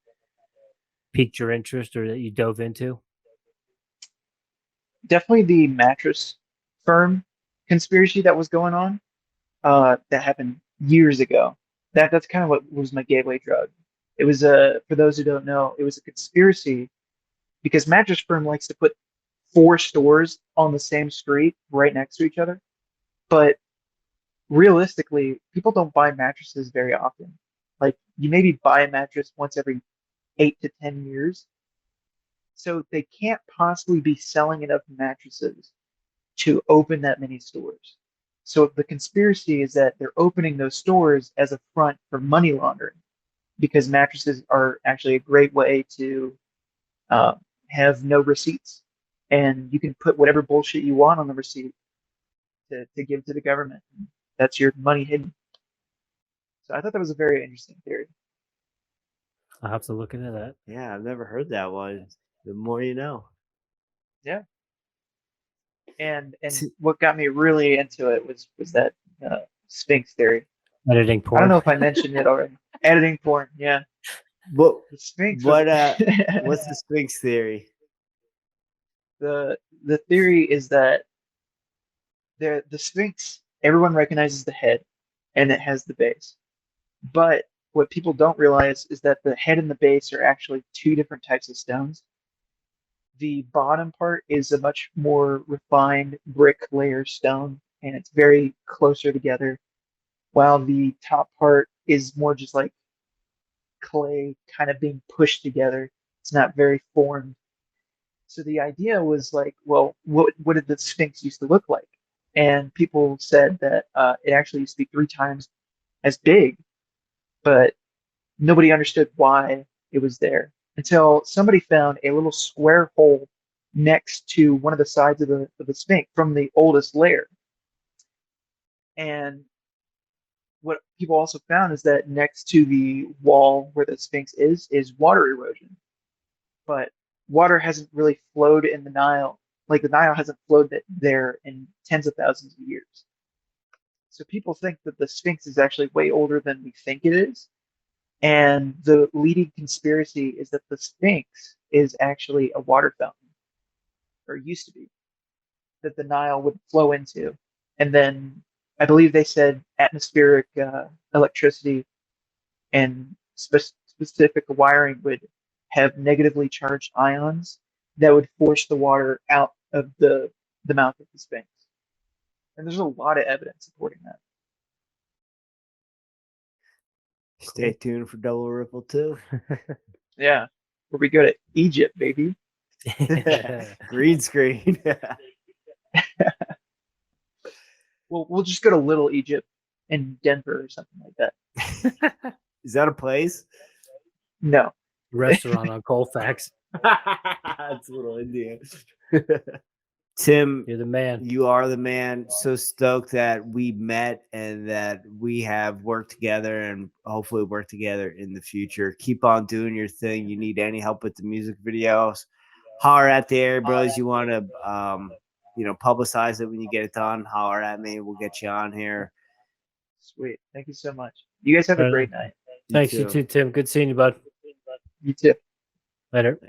Speaker 4: piqued your interest or that you dove into?
Speaker 3: Definitely the mattress firm conspiracy that was going on. That happened years ago. That's kind of what was my gateway drug. It was for those who don't know, it was a conspiracy because Mattress Firm likes to put 4 stores on the same street right next to each other. But realistically, people don't buy mattresses very often. Like you maybe buy a mattress once every 8 to 10 years. So they can't possibly be selling enough mattresses to open that many stores. So the conspiracy is that they're opening those stores as a front for money laundering because mattresses are actually a great way to have no receipts. And you can put whatever bullshit you want on the receipt to give to the government. That's your money hidden. So I thought that was a very interesting theory.
Speaker 4: I'll have to look into that.
Speaker 5: Yeah, I've never heard that one. The more you know.
Speaker 3: Yeah. And what got me really into it was that Sphinx theory.
Speaker 4: Editing porn.
Speaker 3: I don't know if I mentioned it already. Editing porn, yeah.
Speaker 5: What?
Speaker 3: The Sphinx.
Speaker 5: What's the Sphinx theory?
Speaker 3: The theory is that the Sphinx, everyone recognizes the head, and it has the base. But what people don't realize is that the head and the base are actually 2 different types of stones. The bottom part is a much more refined brick layer stone, and it's very closer together, while the top part is more just like clay kind of being pushed together. It's not very formed. So the idea was like, well, what did the Sphinx used to look like? And people said that it actually used to be 3 times as big, but nobody understood why it was there until somebody found a little square hole next to one of the sides of the Sphinx from the oldest layer. And what people also found is that next to the wall where the Sphinx is water erosion. But water hasn't really flowed in the Nile. Like the Nile hasn't flowed there in tens of thousands of years. So people think that the Sphinx is actually way older than we think it is. And the leading conspiracy is that the Sphinx is actually a water fountain, or used to be, that the Nile would flow into. And then I believe they said atmospheric electricity and specific wiring would have negatively charged ions that would force the water out of the mouth of the Sphinx. And there's a lot of evidence supporting that.
Speaker 5: Stay tuned for Double Ripple 2.
Speaker 3: Yeah. Where we go to Egypt, baby.
Speaker 5: Green screen.
Speaker 3: We'll just go to Little Egypt in Denver or something like that.
Speaker 5: Is that a place?
Speaker 3: No.
Speaker 4: Restaurant on Colfax.
Speaker 5: That's a little Indian. Tim,
Speaker 4: You're the man.
Speaker 5: you are the man. So stoked that we met and that we have worked together and hopefully work together in the future. Keep on doing your thing. You need any help with the music videos, holler at the Airey Bros. You want to, publicize it when you get it done, holler at me. We'll get you on here.
Speaker 3: Sweet. Thank you so much. You guys have a great night.
Speaker 4: Thanks, you too, Tim. Good seeing you, bud.
Speaker 3: You too.
Speaker 4: Later.